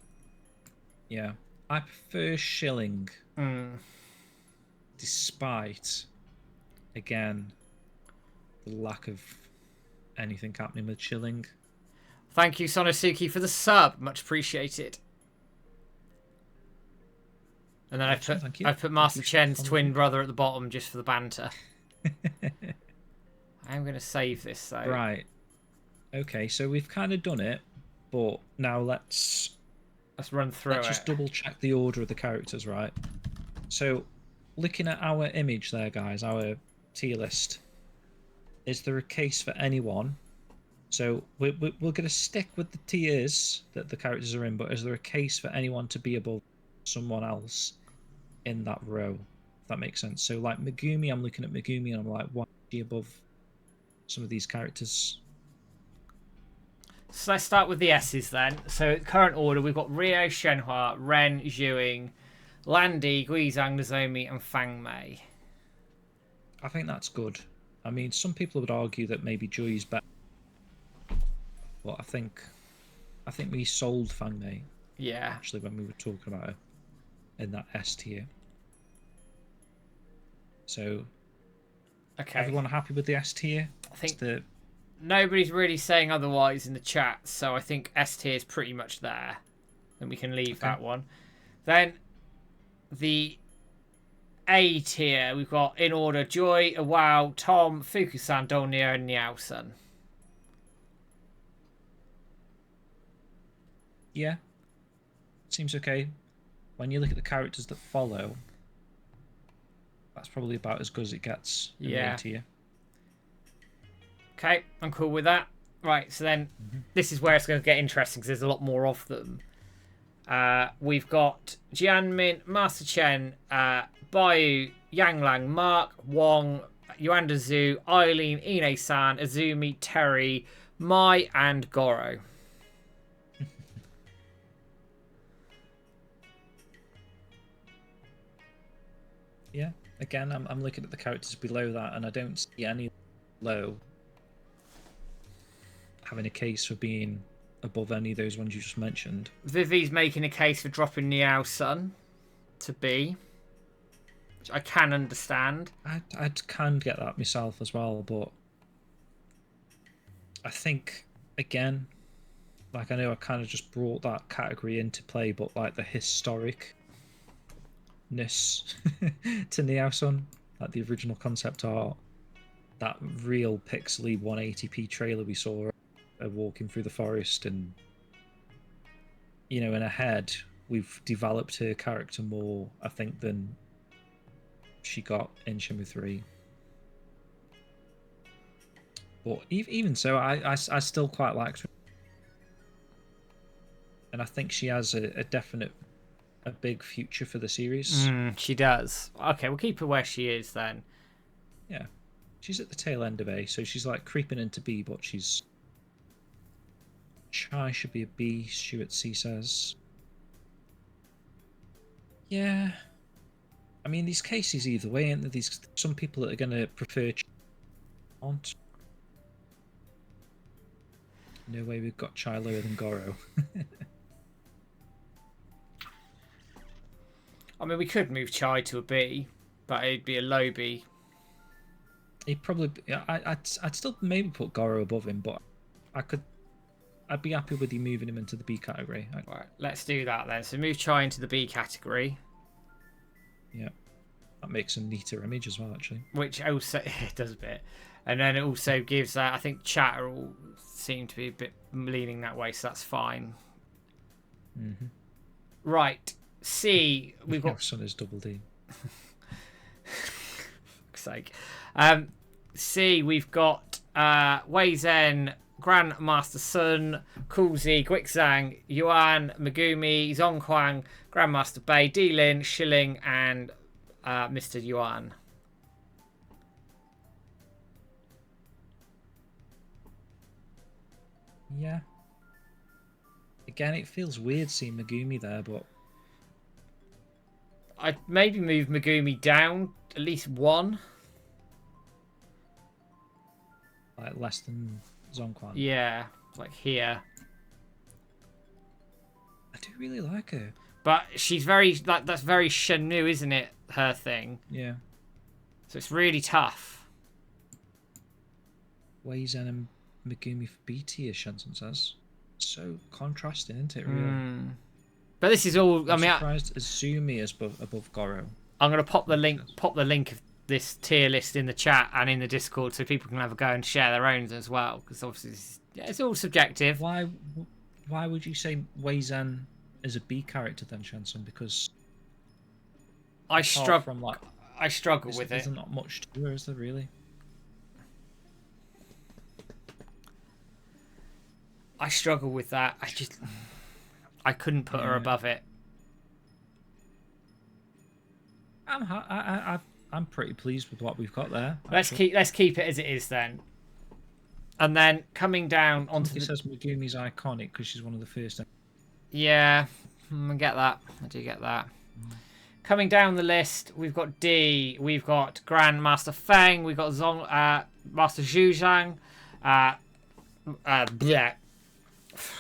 Yeah. I prefer shilling. Despite, again, the lack of anything happening with shilling. Thank you, Sonosuke, for the sub. Much appreciated. And then I put Master Chen's twin brother at the bottom just for the banter. I'm going to save this, though. Right. Okay, so we've kind of done it, but now let's run through it. Let's just double check the order of the characters, right? So, looking at our image there, guys, our tier list, is there a case for anyone? So, we're going to stick with the tiers that the characters are in, but is there a case for anyone to be above someone else in that row? If that makes sense. So, like Megumi, I'm looking at Megumi and I'm like, why is she above some of these characters? So let's start with the S's then. So current order, we've got Ryo, Shenhua, Ren, Zhuing, Landy, Guizhang, Nozomi, and Fang Mei. I think that's good. I mean, some people would argue that maybe Joy's better, but I think we sold Fang Mei. Yeah. Actually, when we were talking about her in that S tier. So, okay. Everyone happy with the S tier? I think nobody's really saying otherwise in the chat, so I think S tier is pretty much there. Then we can leave that one. Then the A tier, we've got in order Joy, Awao, Tom, Fukusan, Dolnir, and Niao-sun. Yeah. Seems okay. When you look at the characters that follow, that's probably about as good as it gets in the A tier. Okay, I'm cool with that. Right, so then this is where it's going to get interesting because there's a lot more of them. We've got Jianmin, Master Chen, Bayu, Yanglang, Mark, Wong, Yuanda Zhu, Eileen, Ine-san, Azumi, Terry, Mai, and Goro. Yeah, again, I'm looking at the characters below that and I don't see any low having a case for being above any of those ones you just mentioned. Vivi's making a case for dropping Niao-sun to B, which I can understand. I can get that myself as well, but I think, again, like I know I kind of just brought that category into play, but like the historicness to Niao-sun, like the original concept art, that real pixely 180p trailer we saw walking through the forest, and in her head we've developed her character more, I think, than she got in Shenmue 3. But even so, I still quite like her, and I think she has a big future for the series. She does. Okay, we'll keep her where she is then. Yeah, she's at the tail end of A, so she's like creeping into B, but she's Chai should be a B, Stuart C says. Yeah. I mean, these cases either way, aren't there? Some people that are going to prefer Chai aren't. No way we've got Chai lower than Goro. I mean, we could move Chai to a B, but it'd be a low B. He'd probably... I'd still maybe put Goro above him, but I could I'd be happy with you moving him into the B category. Right, let's do that then. So move Chai into the B category. Yeah, that makes a neater image as well, actually. Which also it does a bit, and then it also gives. I think chatter all seem to be a bit leaning that way, so that's fine. Mm-hmm. Right, C. We've got. Your son is double D. Fuck's sake. C. We've got Wei Zhen, Grandmaster Sun, Kulzi, Guixang, Yuan, Megumi, Zhonghuang, Grandmaster Bei, Dilin, Shilling, and Mr. Yuan. Yeah. Again, it feels weird seeing Megumi there, but I'd maybe move Megumi down at least one. like less than Zhonghuan. Yeah, like here. I do really like her. But she's very that's very Shenmue, isn't it? Her thing. Yeah. So it's really tough. Wei Zhen and Megumi for B tier, Shenson says. So contrasting, isn't it, really? But this is all. I'm surprised Azumi is above Goro. I'm gonna pop the link of this tier list in the chat and in the Discord so people can have a go and share their own as well. Because obviously it's all subjective. Why would you say Wei Zhen is a B character then, Shenson? Because I struggle with it. There's not much to her, is there really? I struggle with that. I couldn't put her above it. I'm pretty pleased with what we've got there. Let's keep it as it is then. And then coming down onto it says Megumi's iconic because she's one of the first. Yeah, I get that. I do get that. Coming down the list, we've got D. We've got Grandmaster Feng. We've got Master Zhu Zhang.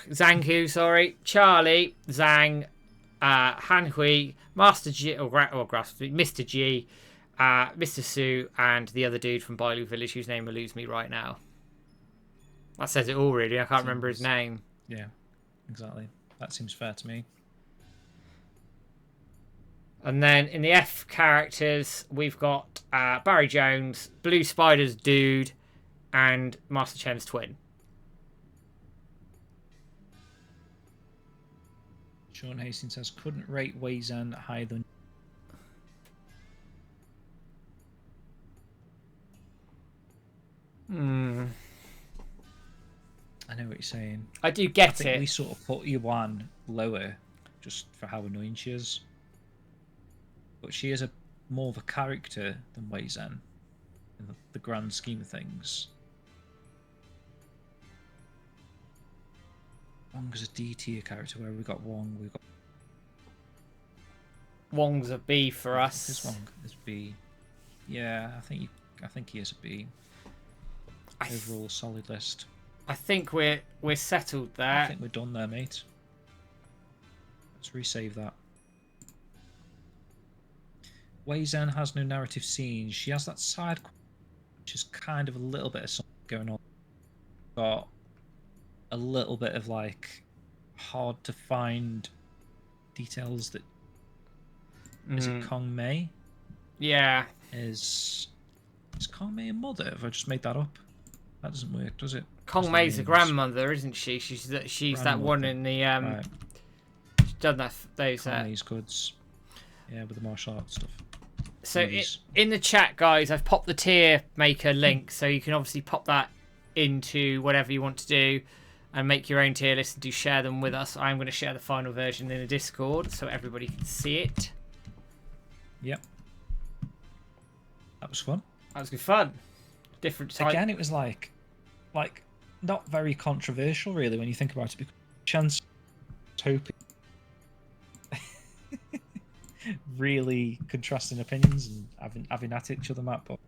Zhanghu, sorry. Charlie, Zhang, Han Hui, Master G, Mr. G, Mr. Su, and the other dude from Bailu Village whose name eludes me right now. That says it all, really. I can't remember his name. Yeah, exactly. That seems fair to me. And then in the F characters, we've got Barry Jones, Blue Spider's dude, and Master Chen's twin. Sean Hastings says, couldn't rate Wei Zhen higher than... I know what you're saying. I do get it. We sort of put Yuan lower just for how annoying she is. But she is more of a character than Wei Zhen in the grand scheme of things. Wong's a D tier character where we got Wong. We got Wong's a B for us. This Wong is B. Yeah, I think he is a B. Overall solid list. I think we're settled there. I think we're done there, mate. Let's resave that. Wei Zhen has no narrative scenes. She has that side quest, which is kind of a little bit of something going on. Got a little bit of like hard to find details that is it Kong Mei? Yeah. Is Kong Mei a mother? Have I just made that up? That doesn't work, does it? Kong Mei's a grandmother, isn't she? She's that one in the right. She's done that those Kong Mei's goods. Yeah, with the martial arts stuff. So in the chat, guys, I've popped the tier maker link, so you can obviously pop that into whatever you want to do and make your own tier list and do share them with us. I'm going to share the final version in the Discord so everybody can see it. Yep. That was fun. That was good fun. Different type. Again, it was like not very controversial really when you think about it, because Chance hoping really contrasting opinions and having at each other, Matt, but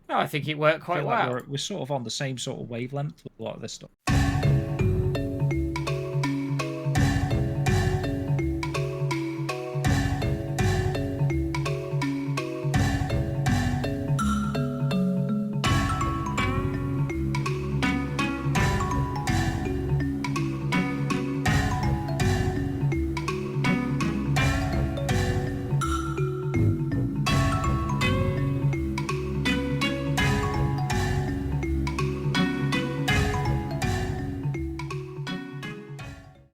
no, I think it worked quite well. We're sort of on the same sort of wavelength with a lot of this stuff.